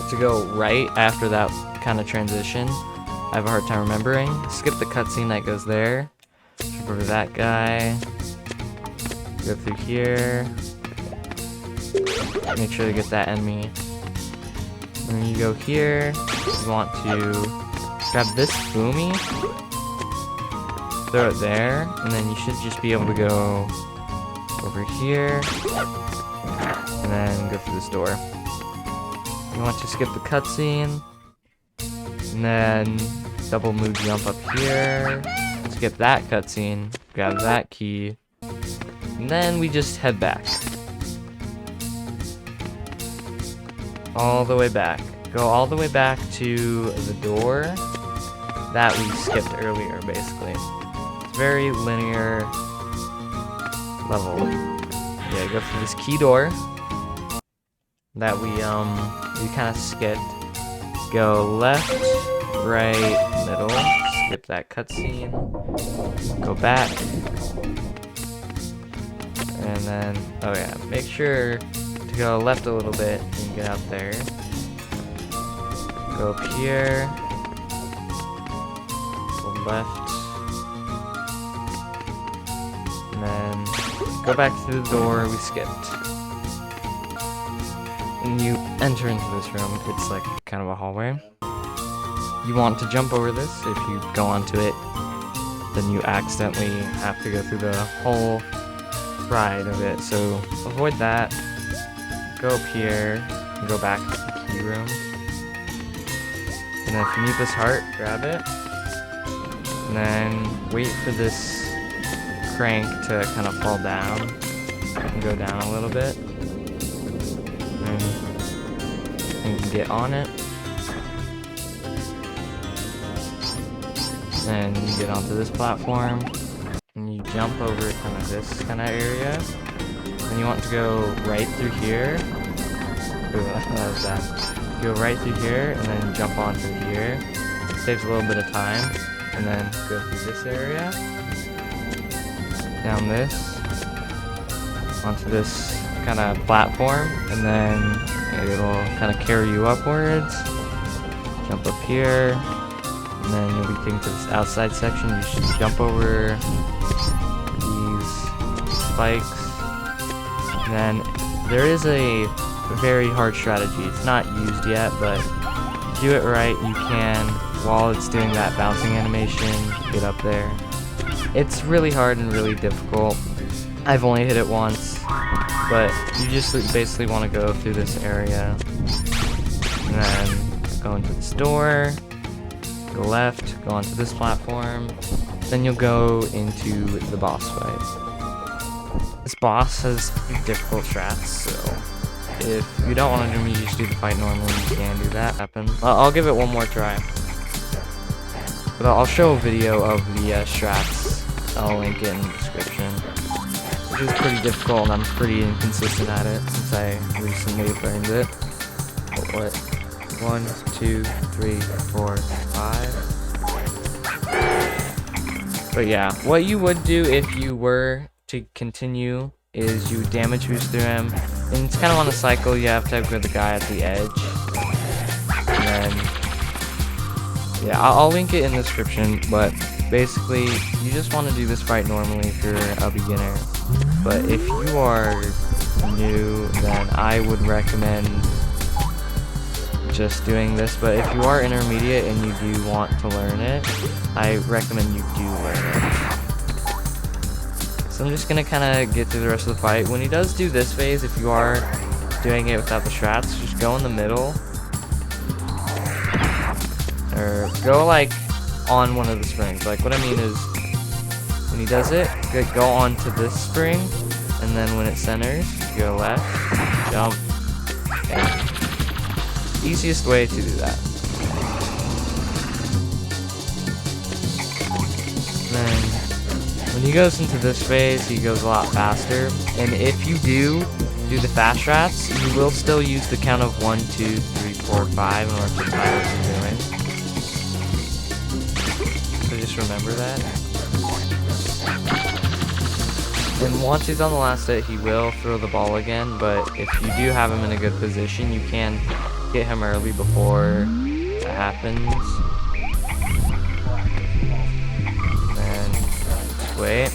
to go right after that kind of transition. I have a hard time remembering. Skip the cutscene that goes there. Jump over that guy. Go through here. Make sure to get that enemy. And then you go here. You want to grab this boomy. Throw it there, and then you should just be able to go over here, and then go through this door. You want to skip the cutscene, and then double move jump up here, skip that cutscene, grab that key, and then we just head back. All the way back. Go all the way back to the door that we skipped earlier, basically. Very linear level. Yeah, go through this key door that we kind of skipped. Go left, right, middle. Skip that cutscene. Go back, and then oh yeah, make sure to go left a little bit and get out there. Go up here. Go left. And then go back through the door we skipped. When you enter into this room, it's like kind of a hallway. You want to jump over this. If you go onto it, then you accidentally have to go through the whole ride of it. So avoid that. Go up here and go back to the key room. And then if you need this heart, grab it. And then wait for this crank to kind of fall down and go down a little bit, and you can get on it, and you get onto this platform, and you jump over kind of this kind of area, and you want to go right through here. Ooh, that was bad. Go right through here, and then jump onto here. Saves a little bit of time, and then go through this area. Down this onto this kind of platform, and then it'll kind of carry you upwards. Jump up here, and then you'll be taken to this outside section. You should jump over these spikes, and then there is a very hard strategy. It's not used yet, but do it right, you can, while it's doing that bouncing animation, get up there. It's really hard and really difficult. I've only hit it once, but you just basically want to go through this area, and then go into this door, go left, go onto this platform, then you'll go into the boss fight. This boss has difficult strats, so if you don't want to do me, you just do the fight normally, you can do that. I'll give it one more try. But I'll show a video of the strats. I'll link it in the description. It is pretty difficult and I'm pretty inconsistent at it since I recently learned it. But what? 1, 2, 3, 4, 5. But yeah, what you would do if you were to continue is you damage boost through him. And it's kind of on a cycle, you have to have the guy at the edge. And then, yeah, I'll link it in the description, but basically, you just want to do this fight normally if you're a beginner. But if you are new, then I would recommend just doing this. But if you are intermediate and you do want to learn it, I recommend you do learn it. So I'm just going to kind of get through the rest of the fight. When he does do this phase, if you are doing it without the strats, just go in the middle. Or go like on one of the springs. Like what I mean is, when he does it, go onto this spring, and then when it centers, go left, jump, and easiest way to do that. And then when he goes into this phase, he goes a lot faster. And if you do the fast strats, you will still use the count of 1, 2, 3, 4, 5 in order to time what you're doing. So just remember that. And once he's on the last hit, he will throw the ball again, but if you do have him in a good position, you can get him early before that happens. And just wait.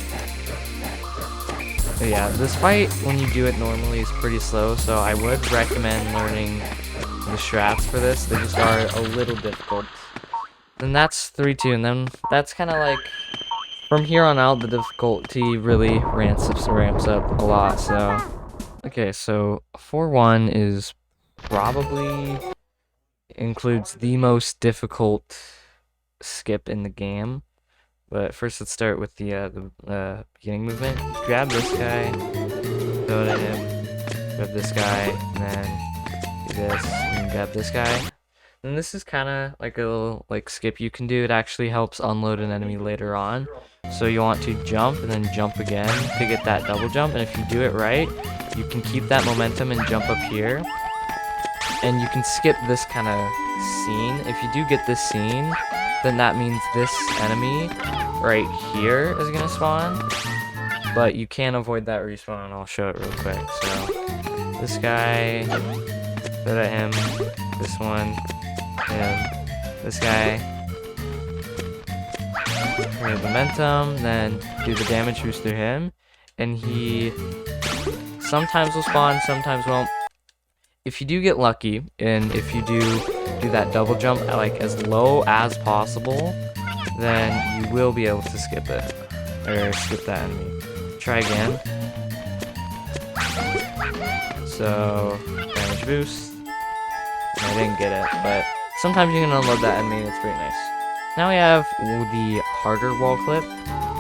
But yeah, this fight, when you do it normally, is pretty slow, so I would recommend learning the strats for this. They just are a little difficult. And that's 3-2, and then that's kind of like, from here on out, the difficulty really ramps up a lot, so. Okay, so 4-1 is probably includes the most difficult skip in the game. But first let's start with the beginning movement. Grab this guy, go to him, grab this guy, and then do this, and grab this guy. And this is kind of like a little skip you can do. It actually helps unload an enemy later on. So you want to jump and then jump again to get that double jump. And if you do it right, you can keep that momentum and jump up here. And you can skip this kind of scene. If you do get this scene, then that means this enemy right here is going to spawn. But you can avoid that respawn, and I'll show it real quick. So this guy, go at him, this one, and this guy. Create momentum, then do the damage boost through him, and he sometimes will spawn, sometimes won't. If you do get lucky, and if you do that double jump at like as low as possible, then you will be able to skip it, or skip that enemy. Try again. So damage boost. I didn't get it, but sometimes you can unload that enemy and it's pretty nice. Now we have the harder wall clip.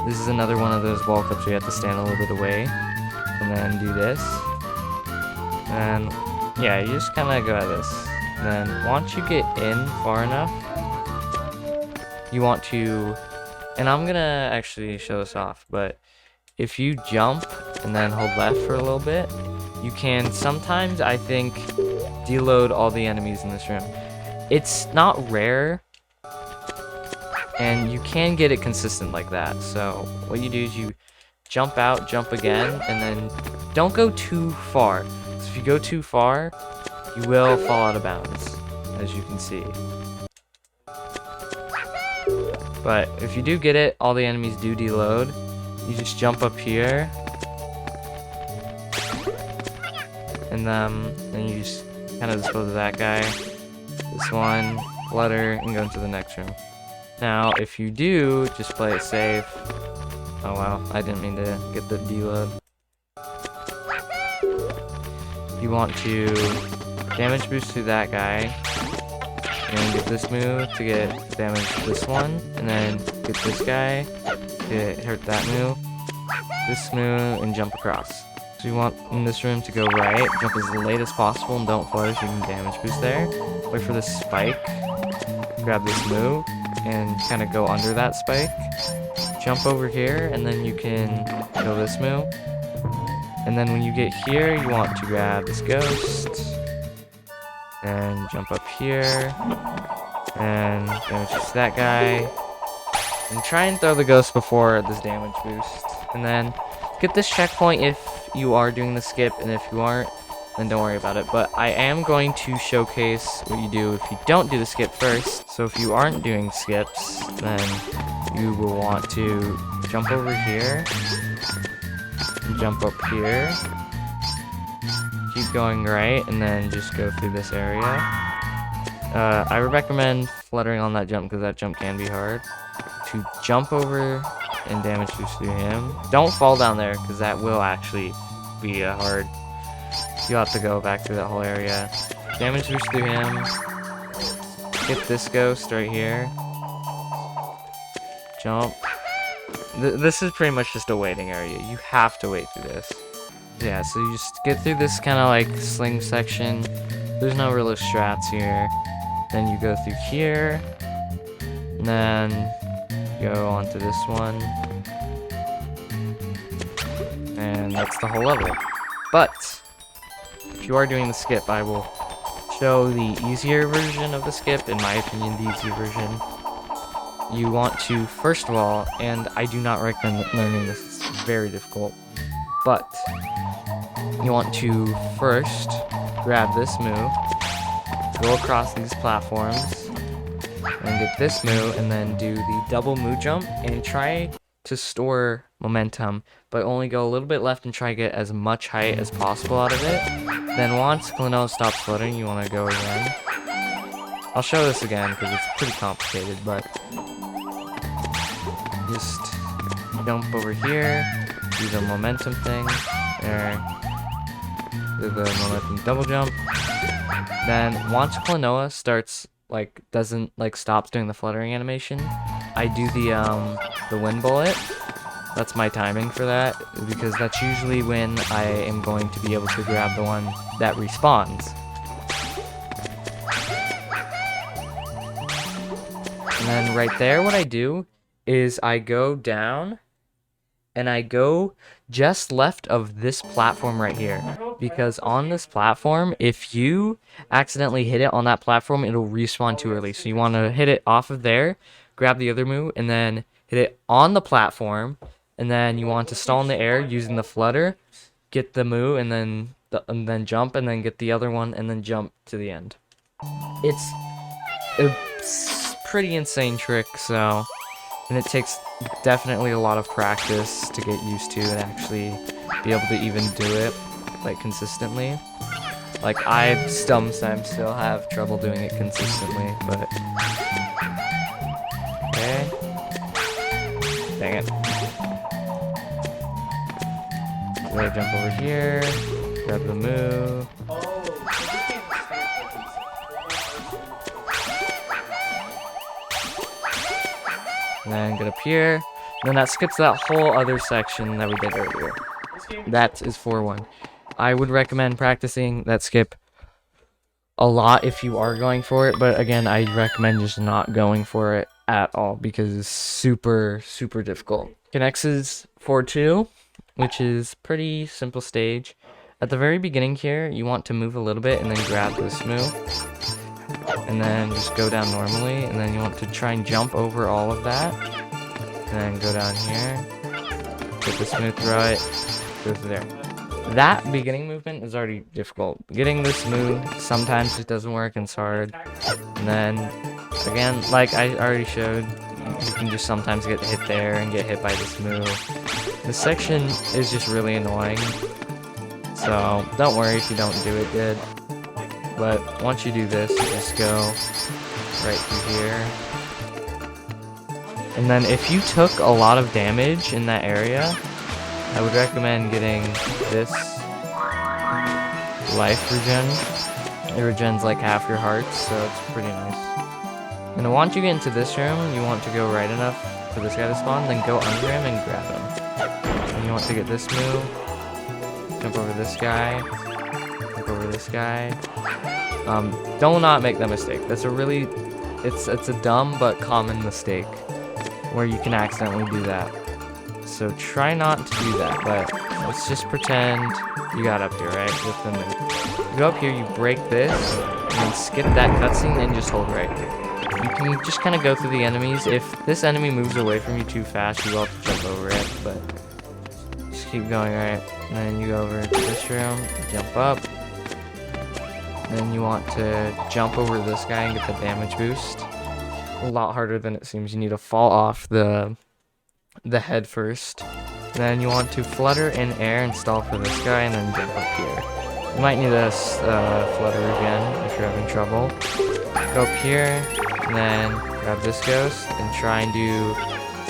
This is another one of those wall clips where you have to stand a little bit away. And then do this. And yeah, you just kind of go at this. And then once you get in far enough, you want to, and I'm going to actually show this off, but if you jump and then hold left for a little bit, you can sometimes, I think, deload all the enemies in this room. It's not rare, and you can get it consistent like that. So what you do is you jump out, jump again, and then don't go too far. So if you go too far, you will fall out of bounds, as you can see. But if you do get it, all the enemies do deload. You just jump up here, and then you just kind of dispose of that guy, this one, flutter, and go into the next room. Now, if you do just play it safe, oh wow, I didn't mean to get the deload. You want to damage boost to that guy, and get this move to get damage to this one, and then get this guy, to hit that move, this move, and jump across. So you want in this room to go right, jump as late as possible, and don't flutter so you can damage boost there. Wait for this spike, grab this move, and kind of go under that spike. Jump over here, and then you can kill this move. And then when you get here, you want to grab this ghost, and jump up here, and damage boost that guy. And try and throw the ghost before this damage boost. And then get this checkpoint if you are doing the skip, and if you aren't, then don't worry about it. But I am going to showcase what you do if you don't do the skip first. So if you aren't doing skips, then you will want to jump over here, jump up here, keep going right, and then just go through this area. I would recommend fluttering on that jump because that jump can be hard. To jump over and damage boost through him. Don't fall down there because that will actually be hard. You'll have to go back through that whole area. Damage boost through him. Get this ghost right here. Jump. This is pretty much just a waiting area. You have to wait through this. Yeah, so you just get through this kind of like sling section. There's no real strats here. Then you go through here. And then go onto this one. And that's the whole level. But if you are doing the skip, I will show the easier version of the skip, in my opinion, the easier version. You want to, first of all, and I do not recommend learning this, it's very difficult, but you want to first grab this move, go across these platforms, and get this move, and then do the double move jump, and try to store momentum, but only go a little bit left and try to get as much height as possible out of it. Then once klonoa stops floating, you want to go again. I'll show this again because it's pretty complicated, but just jump over here, do the momentum thing, there, do the momentum double jump. Then once klonoa starts, stops doing the fluttering animation, I do the wind bullet. That's my timing for that, because that's usually when I am going to be able to grab the one that respawns. And then right there, what I do is I go down, and I go just left of this platform right here. Because on this platform, if you accidentally hit it on that platform, it'll respawn too early. So you want to hit it off of there, grab the other move, and then hit it on the platform. And then you want to stall in the air using the flutter, get the move, and then jump, and then get the other one, and then jump to the end. It's a pretty insane trick, so, and it takes definitely a lot of practice to get used to and actually be able to even do it like consistently. Like I sometimes still have trouble doing it consistently, but okay. Dang it. So I jump over here, grab the move. And then get up here. And then that skips that whole other section that we did earlier. That is 4-1. I would recommend practicing that skip a lot if you are going for it, but again, I recommend just not going for it at all because it's super, super difficult. Connects is 4-2, which is pretty simple stage. At the very beginning here, you want to move a little bit and then grab this move. And then just go down normally, and then you want to try and jump over all of that. And then go down here. Get this move, throw it, go through there. That beginning movement is already difficult. Getting this move, sometimes it doesn't work and it's hard. And then, again, like I already showed, you can just sometimes get hit there and get hit by this move. This section is just really annoying. So, don't worry if you don't do it good. But once you do this, you just go right through here. And then if you took a lot of damage in that area, I would recommend getting this life regen. It regens like half your hearts, so it's pretty nice. And once you get into this room, you want to go right enough for this guy to spawn, then go under him and grab him. And you want to get this move, jump over this guy, jump over this guy. Do not make that mistake. That's a really, it's a dumb but common mistake where you can accidentally do that. So try not to do that, but let's just pretend you got up here, right? With the move. You go up here, you break this, and then skip that cutscene and just hold right. You can just kind of go through the enemies. If this enemy moves away from you too fast, you will have to jump over it, but just keep going, right? And then you go over to this room, jump up. And then you want to jump over this guy and get the damage boost. A lot harder than it seems. You need to fall off the head first. Then you want to flutter in air and stall for this guy, and then jump up here. You might need to flutter again if you're having trouble. Go up here, and then grab this ghost, and try and do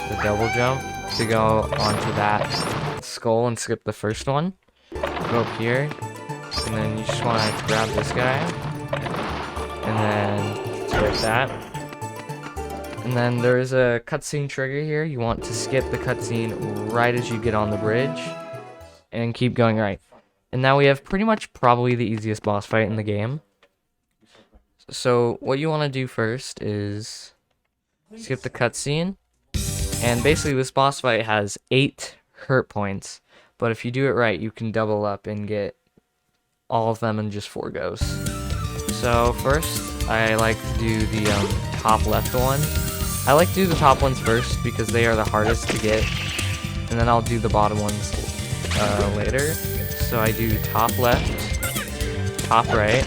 the double jump to go onto that skull and skip the first one. Go up here, and then you just want to grab this guy, and then skip that. And then there is a cutscene trigger here. You want to skip the cutscene right as you get on the bridge, and keep going right. And now we have pretty much probably the easiest boss fight in the game. So what you want to do first is skip the cutscene, and basically this boss fight has 8 hurt points. But if you do it right, you can double up and get all of them in just 4 goes. So first, I like to do the top left one. I like to do the top ones first because they are the hardest to get, and then I'll do the bottom ones later. So I do top left, top right,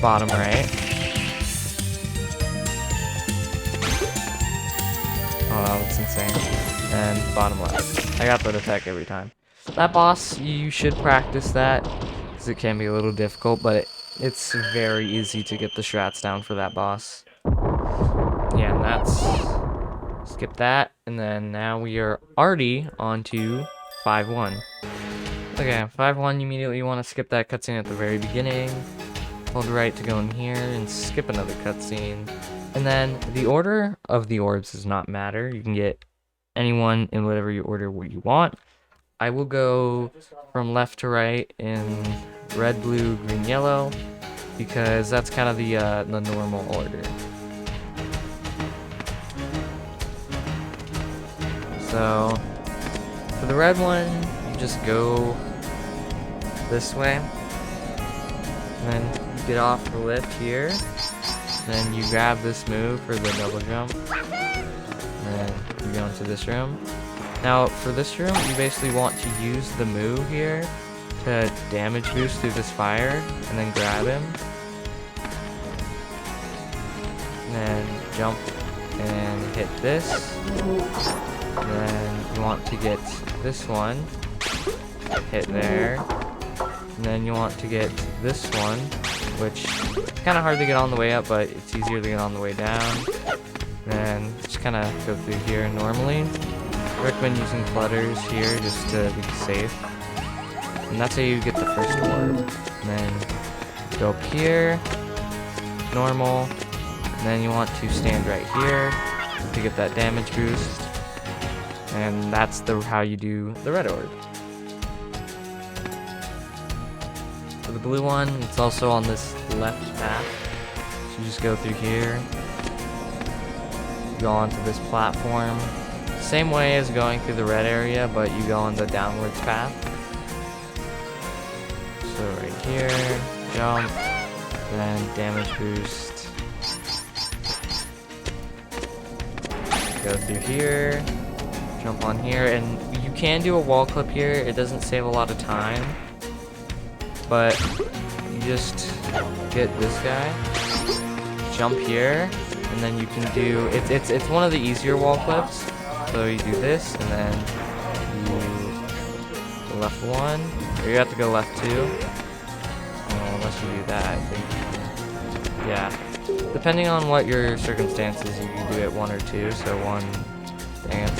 bottom right. Oh, that's insane. And bottom left. I got that attack every time. That boss, you should practice that, because it can be a little difficult, but it's very easy to get the strats down for that boss. Yeah, and that's... Skip that, and then now we are already on to 5-1. Okay, 5-1, you immediately want to skip that cutscene at the very beginning. Hold right to go in here and skip another cutscene. And then the order of the orbs does not matter. You can get anyone in whatever you order what you want. I will go from left to right in red, blue, green, yellow, because that's kind of the normal order. So for the red one, you just go this way, and then you get off the lift here. Then you grab this move for the double jump, and then you go into this room. Now for this room, you basically want to use the move here to damage boost through this fire, and then grab him, and then jump and hit this, and then you want to get this one, hit there, and then you want to get this one, which is kind of hard to get on the way up, but it's easier to get on the way down. And just kind of go through here normally. I recommend using flutters here just to be safe. And that's how you get the first orb. And then go up here, normal, and then you want to stand right here to get that damage boost. And that's how you do the red orb. For the blue one, it's also on this left path. So you just go through here, go onto this platform. Same way as going through the red area, but you go on the downwards path. So right here, jump, then damage boost. Go through here, jump on here, and you can do a wall clip here. It doesn't save a lot of time, but you just get this guy, jump here, and then you can do it's one of the easier wall clips. So you do this, and then you go left one, or you have to go left two. Unless you do that, I think. Yeah, depending on what your circumstances, you can do it 1 or 2. So 1, dang it.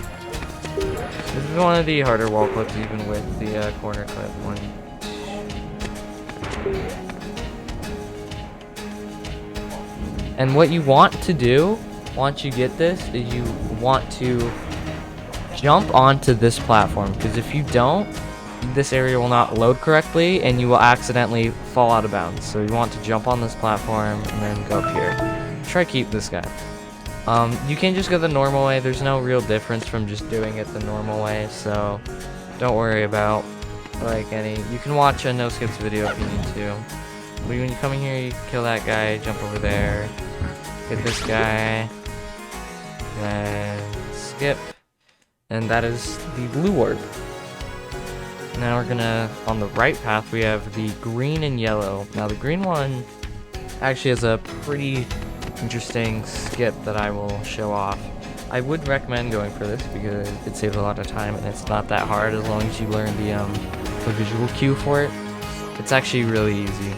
This is one of the harder wall clips, even with the corner clip. 1, 2. And what you want to do once you get this is you want to jump onto this platform, because if you don't, this area will not load correctly and you will accidentally fall out of bounds. So you want to jump on this platform and then go up here. Try keep this guy. You can just go the normal way. There's no real difference from just doing it the normal way, so don't worry about like any. You can watch a no skips video if you need to. But when you come in here, you kill that guy, jump over there, hit this guy, then skip, and that is the blue orb. Now we're gonna, on the right path, we have the green and yellow. Now the green one actually has a pretty interesting skip that I will show off. I would recommend going for this because it saves a lot of time and it's not that hard as long as you learn the visual cue for it. It's actually really easy.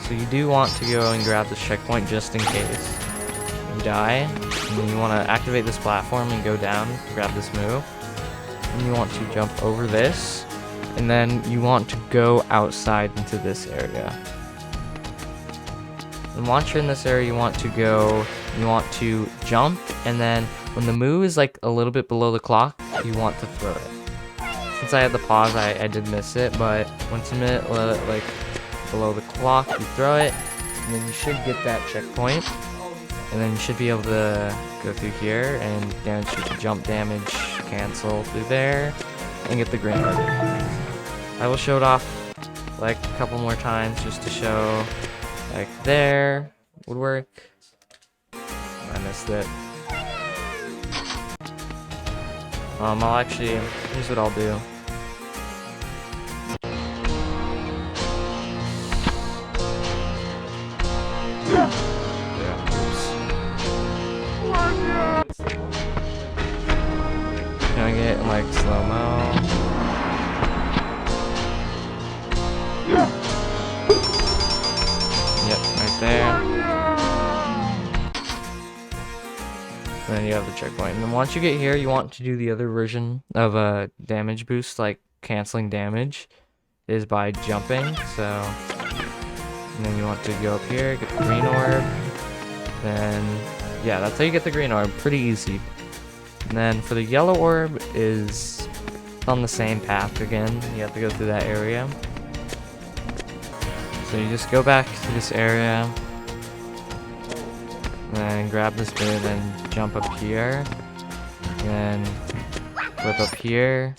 So you do want to go and grab this checkpoint just in case you die. And then you want to activate this platform and go down, grab this move. And you want to jump over this, and then you want to go outside into this area. And once you're in this area, you want to jump, and then when the move is like a little bit below the clock, you want to throw it. Since I had the pause, I did miss it, but once a minute, like below the clock, you throw it, and then you should get that checkpoint, and then you should be able to go through here and damage the jump damage, cancel through there, and get the green orb. I will show it off like a couple more times just to show like there would work. I missed it. I'll actually, here's what I'll do. Doing it in like slow-mo. Yep, right there. And then you have the checkpoint. And then once you get here, you want to do the other version of a damage boost, like canceling damage, is by jumping. So, and then you want to go up here, get the green orb. Then, yeah, that's how you get the green orb. Pretty easy. And then for the yellow orb is on the same path again. You have to go through that area. So you just go back to this area, and then grab this bit and jump up here. And then flip up here,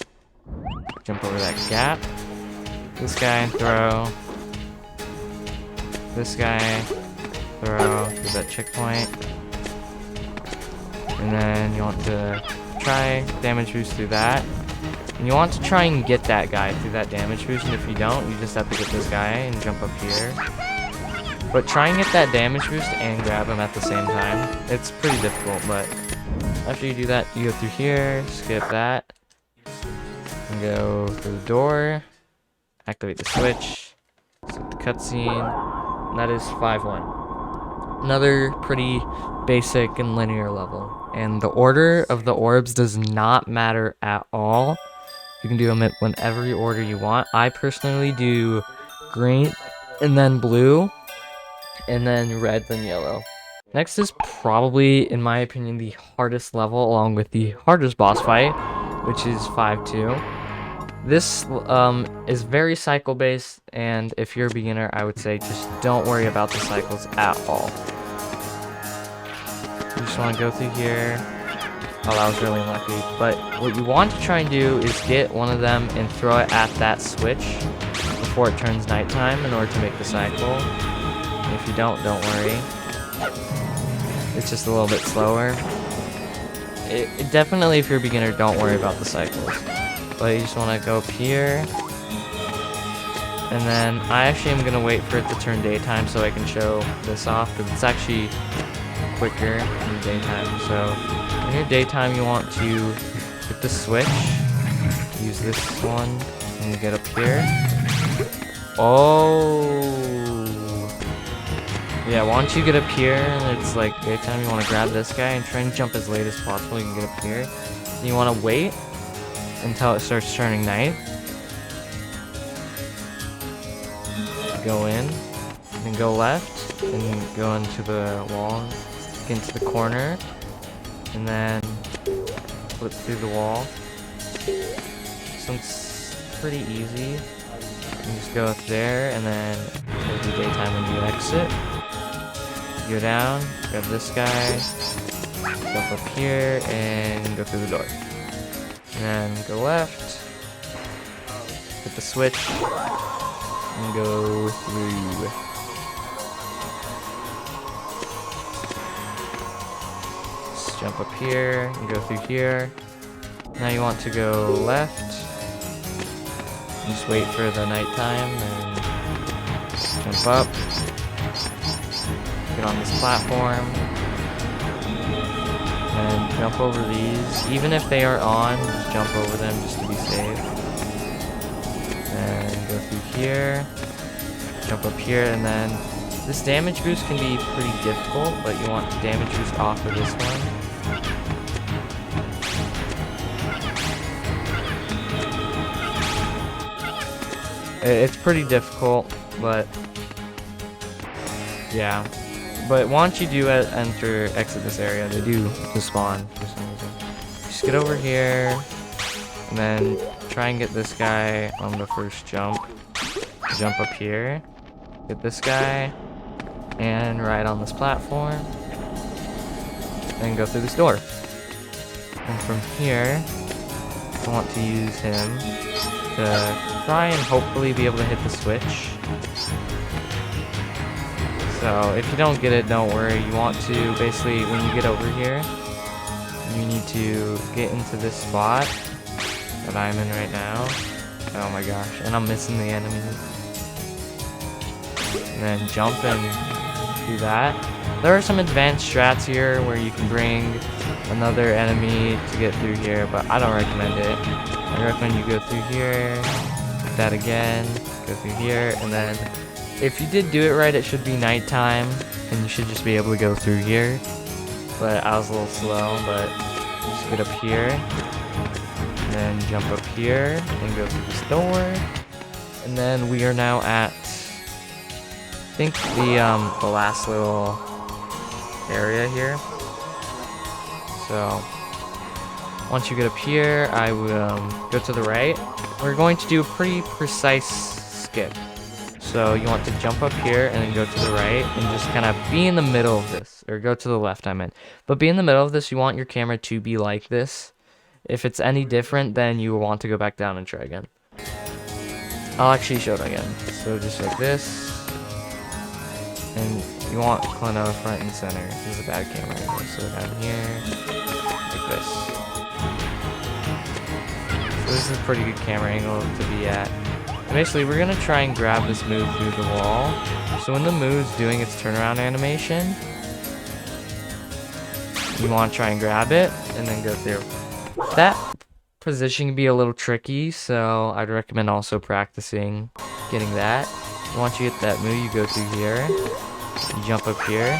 jump over that gap. This guy and throw. This guy, throw, do that checkpoint. And then you want to try damage boost through that. And you want to try and get that guy through that damage boost, and if you don't, you just have to get this guy and jump up here. But try and get that damage boost and grab him at the same time. It's pretty difficult, but after you do that, you go through here, skip that, and go through the door, activate the switch, skip the cutscene, and that is 5-1. Another pretty basic and linear level. And the order of the orbs does not matter at all. You can do them in whenever order you want. I personally do green, and then blue, and then red, then yellow. Next is probably, in my opinion, the hardest level, along with the hardest boss fight, which is 5-2. This is very cycle based, and if you're a beginner, I would say just don't worry about the cycles at all. You just want to go through here. Oh, that was really unlucky. But what you want to try and do is get one of them and throw it at that switch before it turns nighttime in order to make the cycle. And if you don't worry. It's just a little bit slower. It definitely, if you're a beginner, don't worry about the cycles. But you just want to go up here. And then I actually am going to wait for it to turn daytime so I can show this off, because it's actually quicker in daytime. So in your daytime, you want to hit the switch, use this one, and you get up here. Oh, yeah, once you get up here and it's like daytime, you want to grab this guy and try and jump as late as possible. You can get up here. And you want to wait until it starts turning night. Go in, and go left. and go into the wall, get into the corner, and then flip through the wall. This one's pretty easy. You just go up there, and then it'll be daytime when you exit. Go down, grab this guy, jump up here, and go through the door. And then go left, hit the switch, and go through. Just jump up here, and go through here. Now you want to go left. Just wait for the nighttime, and jump up. Get on this platform. And jump over these. Even if they are on, just jump over them just to be safe. And go through here. Jump up here, and then this damage boost can be pretty difficult, but you want to damage boost off of this one. It's pretty difficult, but yeah. But once you do exit this area, they do despawn for some reason. Just get over here, and then try and get this guy on the first jump. Jump up here, get this guy, and ride on this platform, and go through this door. And from here, I want to use him to try and hopefully be able to hit the switch. So if you don't get it, don't worry. You want to basically, when you get over here, you need to get into this spot that I'm in right now. Oh my gosh, and I'm missing the enemy. And then jump and do that. There are some advanced strats here where you can bring another enemy to get through here, but I don't recommend it. I recommend you go through here, hit that again, go through here, and then if you did do it right, it should be nighttime, and you should just be able to go through here. But I was a little slow, but just get up here, and then jump up here, and go through this door. And then we are now at, I think, the last little area here. So once you get up here, I will go to the right. We're going to do a pretty precise skip. So you want to jump up here and then go to the right and just kind of be in the middle of this, or go to the left, I meant. But be in the middle of this. You want your camera to be like this. If it's any different, then you will want to go back down and try again. I'll actually show it again. So just like this. And you want klonoa front and center. This is a bad camera angle. So down here, like this. So this is a pretty good camera angle to be at. Basically, we're gonna try and grab this move through the wall. So when the move's doing its turnaround animation, you want to try and grab it and then go through. That position can be a little tricky, so I'd recommend also practicing getting that. Once you get that move, you go through here, you jump up here,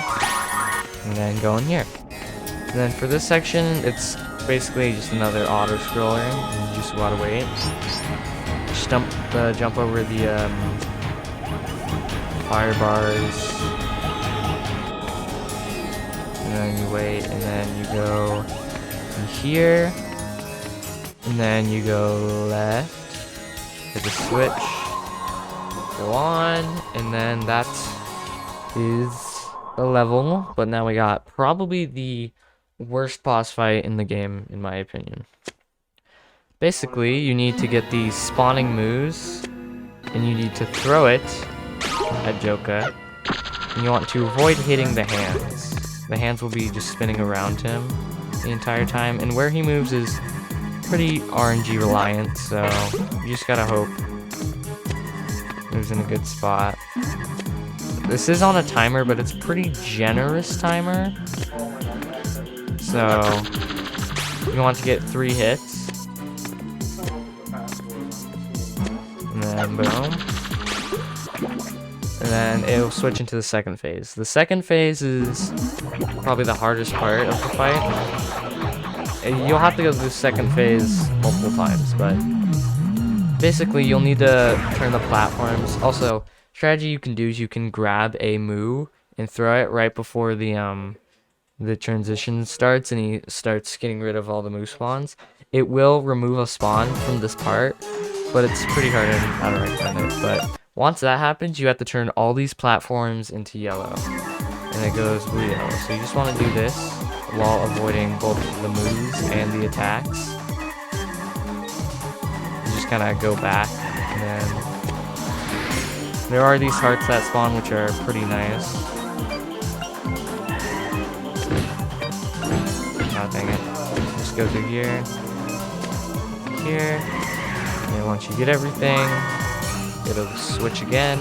and then go in here. And then for this section, it's basically just another auto scroller. You just gotta wait. Just jump over the fire bars, and then you wait, and then you go in here, and then you go left, hit the switch, go on, and then that is the level. But now we got probably the worst boss fight in the game, in my opinion. Basically, you need to get these spawning moves, and you need to throw it at Joka, and you want to avoid hitting the hands. The hands will be just spinning around him the entire time, and where he moves is pretty RNG reliant, so you just gotta hope moves in a good spot. This is on a timer, but it's a pretty generous timer, so you want to get 3 hits. And then boom. And then it'll switch into the second phase. The second phase is probably the hardest part of the fight. You'll have to go through the second phase multiple times, but basically you'll need to turn the platforms. Also, strategy you can do is you can grab a moo and throw it right before the transition starts and he starts getting rid of all the moose spawns, it will remove a spawn from this part, but it's pretty hard and I don't recommend it. But once that happens, you have to turn all these platforms into yellow, and it goes blue yellow. So you just want to do this while avoiding both the moves and the attacks. You just kind of go back, and then there are these hearts that spawn, which are pretty nice. Oh, dang it. Just go through here, and then once you get everything, it'll switch again.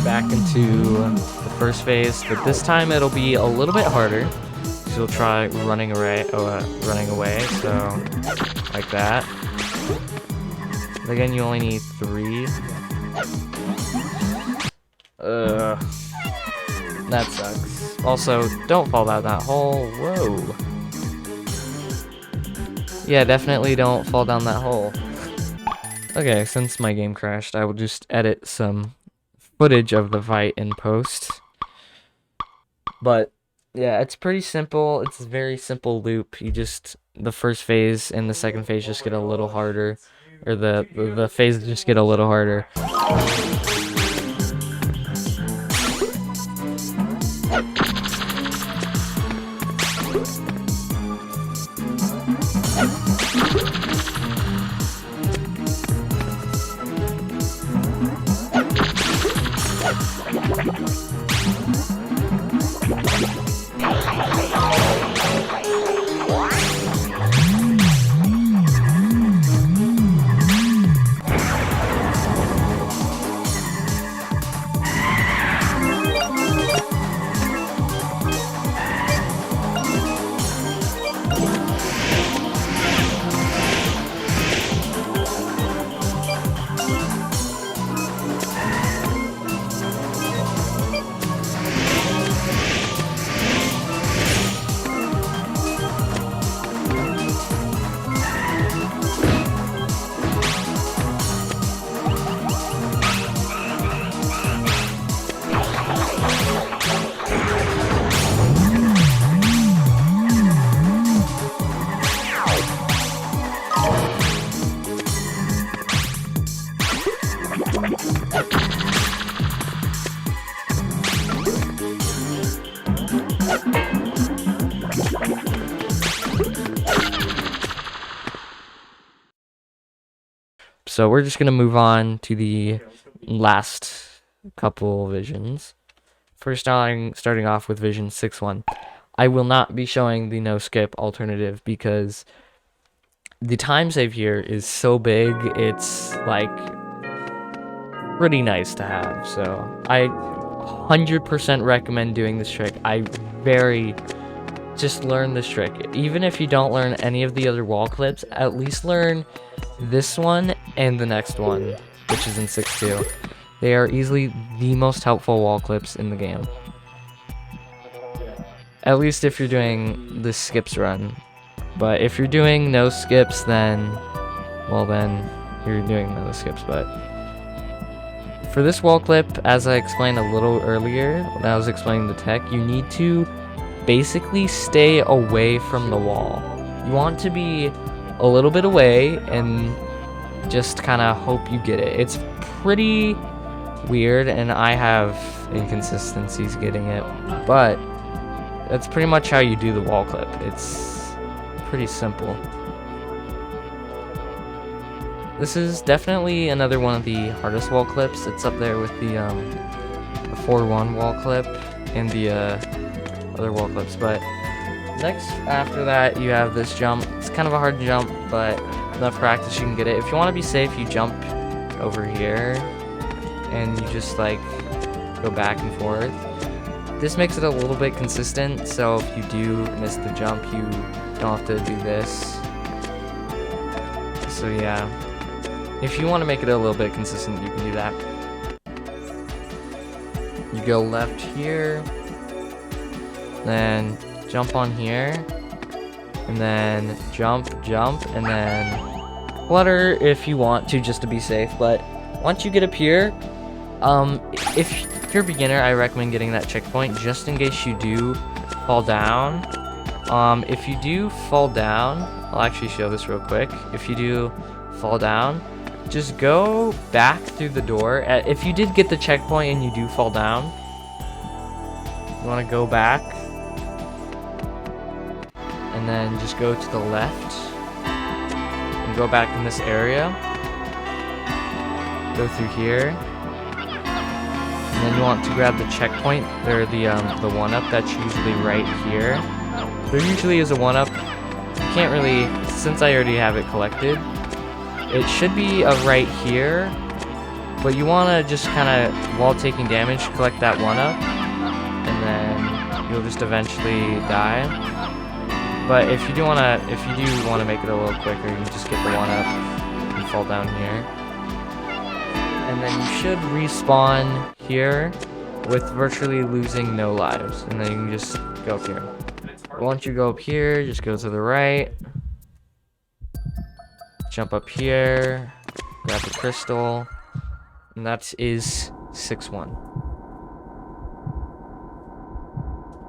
Back into the first phase, but this time it'll be a little bit harder. So you'll try running away, so like that. But again, you only need 3. That sucks. Also, don't fall down that hole. Whoa. Yeah, definitely don't fall down that hole. Okay, since my game crashed, I will just edit some footage of the fight in post. But yeah, it's pretty simple. It's a very simple loop. You just, the first phase and the second phase just get a little harder, or the phases just get a little harder. So we're just going to move on to the last couple visions. First, starting off with vision 6-1. I will not be showing the no skip alternative because the time save here is so big, it's like pretty nice to have. So I 100% recommend doing this trick. Just learn this trick. Even if you don't learn any of the other wall clips, at least learn this one and the next one, which is in 6-2. They are easily the most helpful wall clips in the game. At least if you're doing the skips run. But if you're doing no skips, then, well then, you're doing no skips. But for this wall clip, as I explained a little earlier, when I was explaining the tech, you need to basically stay away from the wall. You want to be a little bit away and just kind of hope you get it. It's pretty weird and I have inconsistencies getting it, but that's pretty much how you do the wall clip. It's pretty simple. This is definitely another one of the hardest wall clips. It's up there with the 4-1 wall clip and the other wall clips. But next, after that, you have this jump. It's kind of a hard jump, but enough practice you can get it. If you want to be safe, you jump over here and you just like go back and forth. This makes it a little bit consistent, so if you do miss the jump, you don't have to do this. So yeah, if you want to make it a little bit consistent, you can do that. You go left here, then jump on here, and then jump, and then flutter if you want to, just to be safe. But Once you get up here, if you're a beginner, I recommend getting that checkpoint just in case you do fall down. If you do fall down, I'll actually show this real quick. If you do fall down, just go back through the door. If you did get the checkpoint and you do fall down, you want to go back and then just go to the left and go back in this area. Go through here, and then you want to grab the checkpoint or the 1-up that's usually right here. There usually is a 1-up. You can't really, since I already have it collected, it should be right here, but you want to just kind of, while taking damage, collect that 1-up, and then you'll just eventually die. But if you do want to make it a little quicker, you can just get the 1-up and fall down here. And then you should respawn here with virtually losing no lives, and then you can just go up here. Once you go up here, just go to the right, jump up here, grab the crystal, and that is 6-1.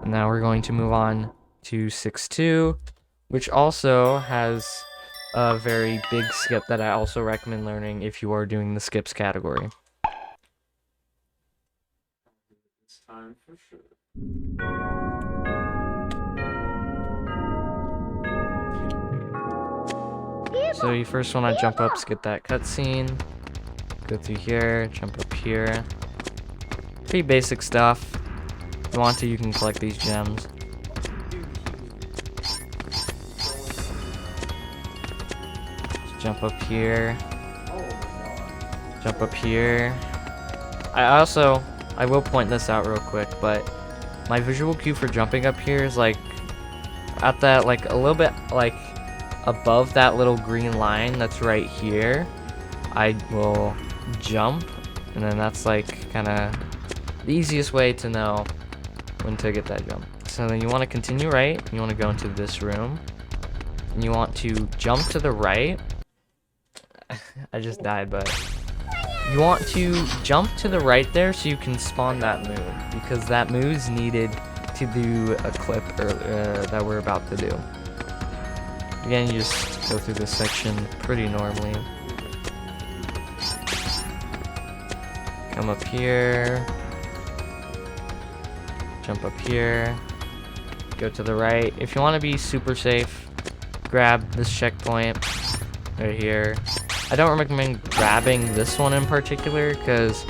And now we're going to move on to 6-2, which also has a very big skip that I also recommend learning if you are doing the skips category. It's time for sure. So you first want to jump up, skip that cutscene, go through here, jump up here. Pretty basic stuff. If you want to, you can collect these gems. Just jump up here. Jump up here. I will point this out real quick, but my visual cue for jumping up here is like at that, like a little bit like above that little green line that's right here. I will jump, and then that's like kind of the easiest way to know when to get that jump. So then you want to continue right, you want to go into this room, and you want to jump to the right. I just died, but you want to jump to the right there so you can spawn that move, because that move is needed to do a clip that we're about to do. Again, you just go through this section pretty normally. Come up here. Jump up here. Go to the right. If you want to be super safe, grab this checkpoint right here. I don't recommend grabbing this one in particular, because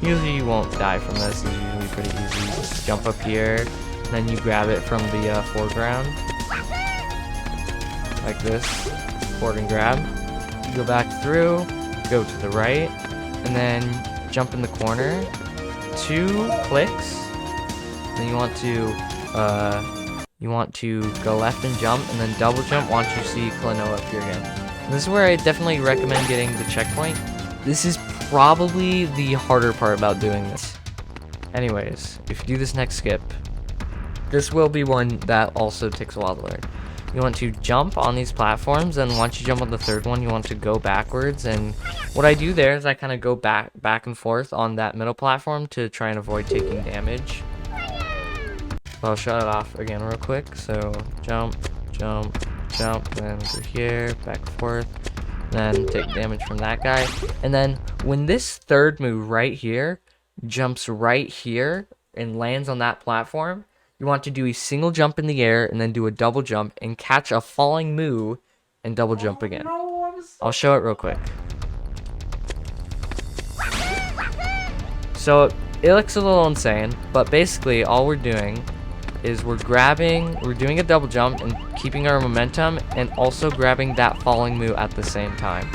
usually you won't die from this. It's usually pretty easy. Just jump up here, and then you grab it from the foreground. Like this, forward and grab. You go back through, go to the right, and then jump in the corner. 2 clicks. Then you want to go left and jump, and then double jump once you see klonoa appear again. And this is where I definitely recommend getting the checkpoint. This is probably the harder part about doing this. Anyways, if you do this next skip, this will be one that also takes a while to learn. You want to jump on these platforms, and once you jump on the 3rd one, you want to go backwards. And what I do there is I kind of go back and forth on that middle platform to try and avoid taking damage. So I'll shut it off again real quick. So jump, jump, jump, then go here, back and forth, then take damage from that guy. And then when this 3rd move right here jumps right here and lands on that platform, you want to do a single jump in the air and then do a double jump and catch a falling moo and double jump again. I'll show it real quick. So it looks a little insane, but basically all we're doing is we're doing a double jump and keeping our momentum, and also grabbing that falling moo at the same time.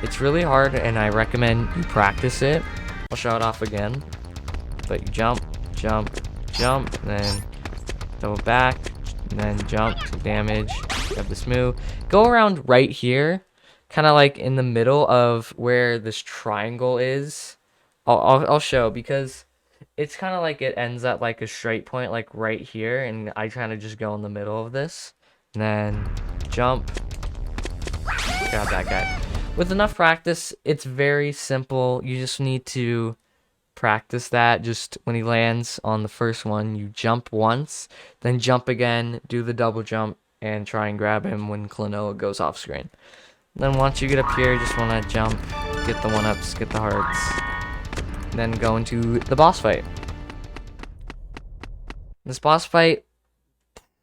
It's really hard, and I recommend you practice it. I'll show it off again. But you jump, jump, jump, then double back, and then jump to damage, grab this move. Go around right here, kind of like in the middle of where this triangle is. I'll show, because it's kind of like it ends at like a straight point, like right here, and I kind of just go in the middle of this, and then jump, grab that guy. with enough practice, it's very simple. You just need to practice that. Just when he lands on the first one, you jump once, then jump again, do the double jump, and try and grab him when klonoa goes off screen. Then once you get up here, just want to jump, get the 1-ups, get the hearts, then go into the boss fight. This boss fight,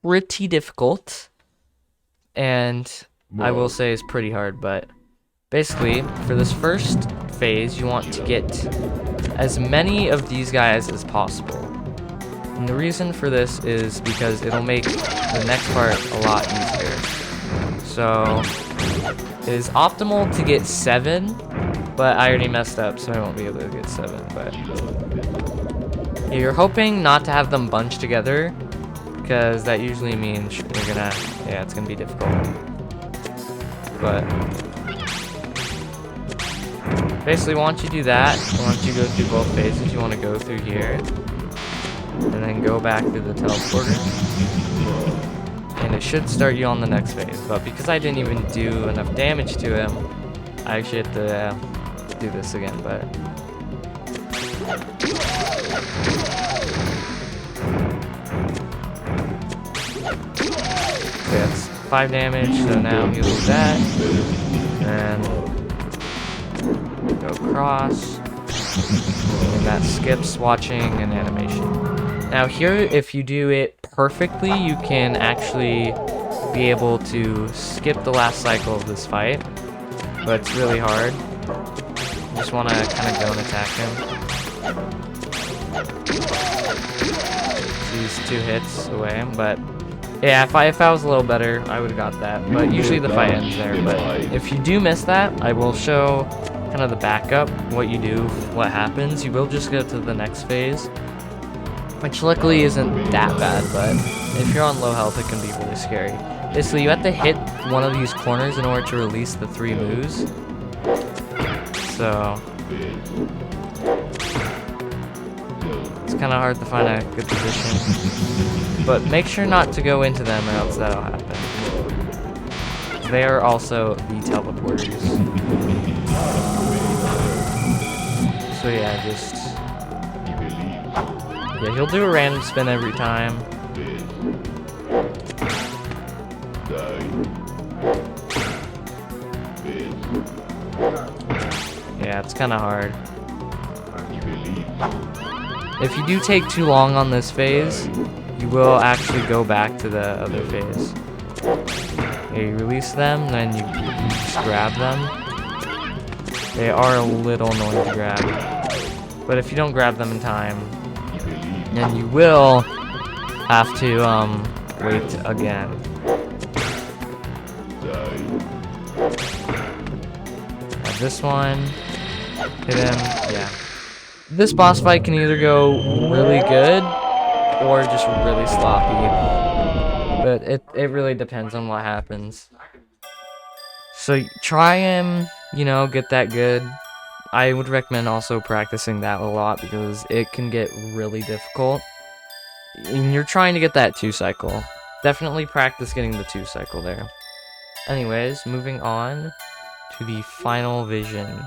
pretty difficult, and I will say is pretty hard, but basically, for this first phase, you want to get as many of these guys as possible. And the reason for this is because it'll make the next part a lot easier. So, it is optimal to get 7, but I already messed up, so I won't be able to get 7, but yeah, you're hoping not to have them bunched together, because that usually means you're gonna, yeah, it's gonna be difficult. But basically, once you do that, once you go through both phases, you want to go through here, and then go back through the teleporter, and it should start you on the next phase. But because I didn't even do enough damage to him, I actually have to do this again, but okay, that's 5 damage, so now he'll do that, and go across, and that skips watching an animation. Now here, if you do it perfectly, you can actually be able to skip the last cycle of this fight, but it's really hard. You just want to kind of go and attack him. These 2 hits away, but yeah, if I was a little better, I would have got that. But usually the fight ends there. But if you do miss that, I will show kind of the backup, what you do, what happens. You will just go to the next phase, which luckily isn't that bad, but if you're on low health, it can be really scary. Basically, you have to hit one of these corners in order to release the 3 moves. So it's kind of hard to find a good position. But make sure not to go into them or else that'll happen. They are also the teleporters. So yeah, yeah, he'll do a random spin every time. Yeah, it's kind of hard. If you do take too long on this phase, you will actually go back to the other phase. Yeah, you release them, then you just grab them. They are a little annoying to grab, but if you don't grab them in time, then you will have to wait again. Have this one, hit him, yeah. This boss fight can either go really good or just really sloppy, but it really depends on what happens. So try and, you know, get that good. I would recommend also practicing that a lot because it can get really difficult. And you're trying to get that 2 cycle. Definitely practice getting the 2 cycle there. Anyways, moving on to the final vision.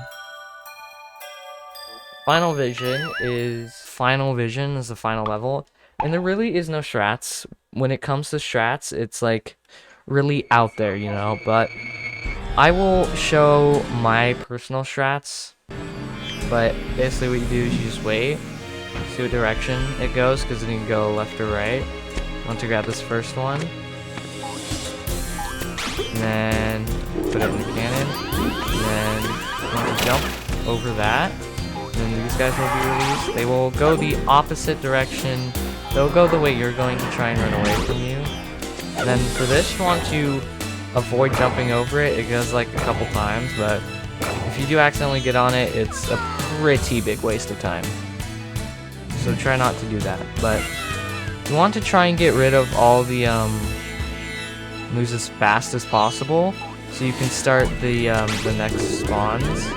Final vision is the final level, and there really is no strats. When it comes to strats, it's like really out there, you know, but I will show my personal strats. But basically what you do is you just wait, see what direction it goes, because then you can go left or right. Once you grab this first one, and then put it in the cannon, and then you want to jump over that. Then these guys will be released. They will go the opposite direction. They'll go the way you're going to try and run away from you. And then for this, you want to avoid jumping over it. It goes like a couple times, but if you do accidentally get on it, it's a pretty big waste of time. So try not to do that. But you want to try and get rid of all the moves as fast as possible, so you can start the next spawns.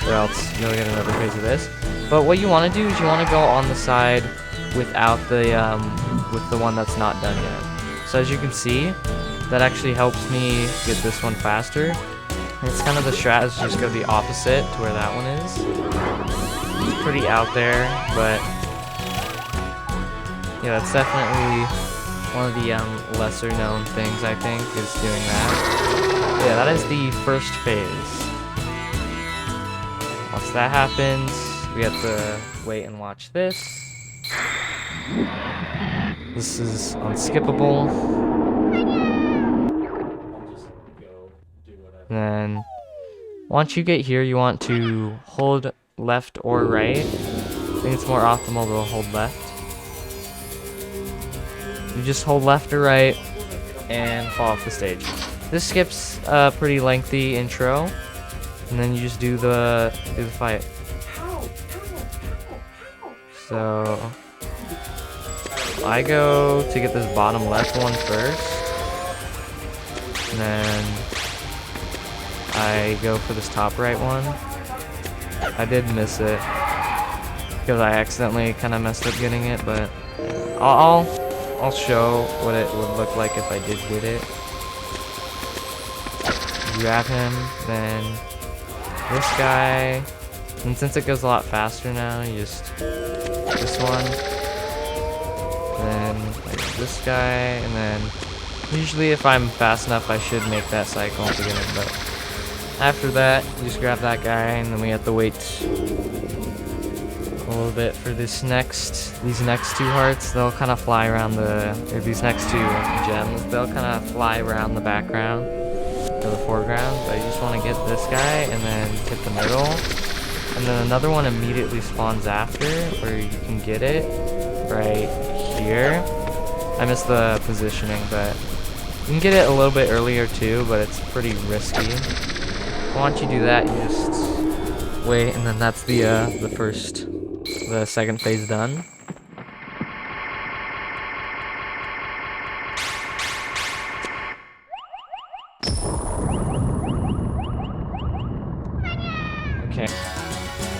Or else you'll get another phase of this. But what you want to do is you want to go on the side without the with the one that's not done yet. So as you can see, that actually helps me get this one faster. It's kind of the strat is just go the opposite to where that one is. It's pretty out there, but yeah, that's definitely one of the lesser known things, I think, is doing that. But yeah, that is the first phase. Once that happens, we have to wait and watch this. This is unskippable. Then, once you get here, you want to hold left or right. I think it's more optimal to hold left. You just hold left or right and fall off the stage. This skips a pretty lengthy intro, and then you just do the fight. So I go to get this bottom left one first, and then I go for this top right one. I did miss it because I accidentally kind of messed up getting it, but I'll show what it would look like if I did get it. Grab him, then this guy, and since it goes a lot faster now, you just this one, then like this guy, and then usually if I'm fast enough I should make that cycle to get it, but after that you just grab that guy, and then we have to wait a little bit for these next two hearts. They'll kind of fly around these next two gems, they'll kind of fly around the background or the foreground, but you just want to get this guy and then hit the middle, and then another one immediately spawns after where you can get it right here. I missed the positioning, but you can get it a little bit earlier too, but it's pretty risky. Once you do that, you just wait, and then that's the second phase done.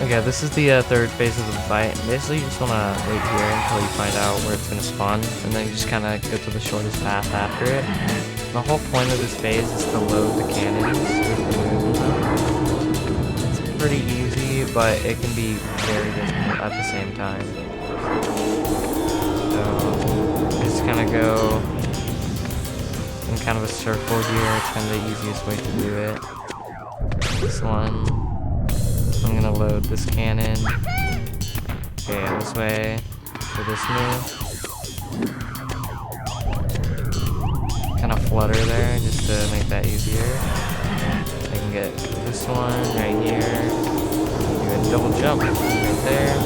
Okay, this is the third phase of the fight. Basically, you just want to wait here until you find out where it's going to spawn, and then you just kind of go to the shortest path after it. The whole point of this phase is to load the cannons with the moons. It's pretty easy, but it can be very difficult at the same time. So, you just kind of go in kind of a circle here. It's kind of the easiest way to do it. This one. I'm gonna load this cannon. Okay, this way for this move. Kind of flutter there just to make that easier. I can get this one right here. Do a double jump right there.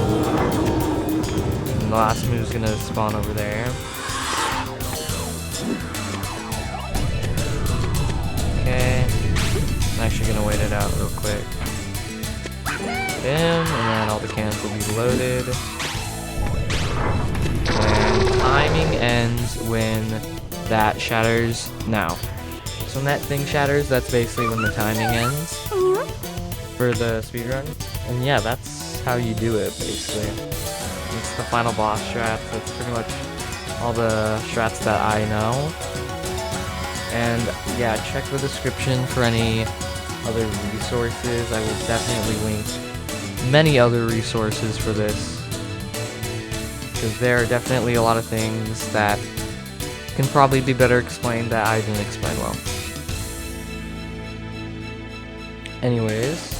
And the last move is gonna spawn over there. Okay. I'm actually gonna wait it out real quick. Him, and then all the cannons will be loaded. And timing ends when that shatters now. So when that thing shatters, that's basically when the timing ends for the speedrun. And yeah, that's how you do it, basically. It's the final boss strat. That's pretty much all the strats that I know. And yeah, check the description for any other resources. I will definitely link many other resources for this, because there are definitely a lot of things that can probably be better explained that I didn't explain well. Anyways,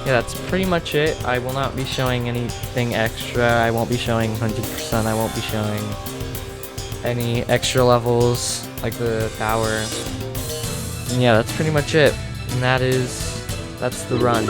yeah, that's pretty much it. I will not be showing anything extra. I won't be showing 100%. I won't be showing any extra levels like the tower. And yeah, that's pretty much it. And that's the run.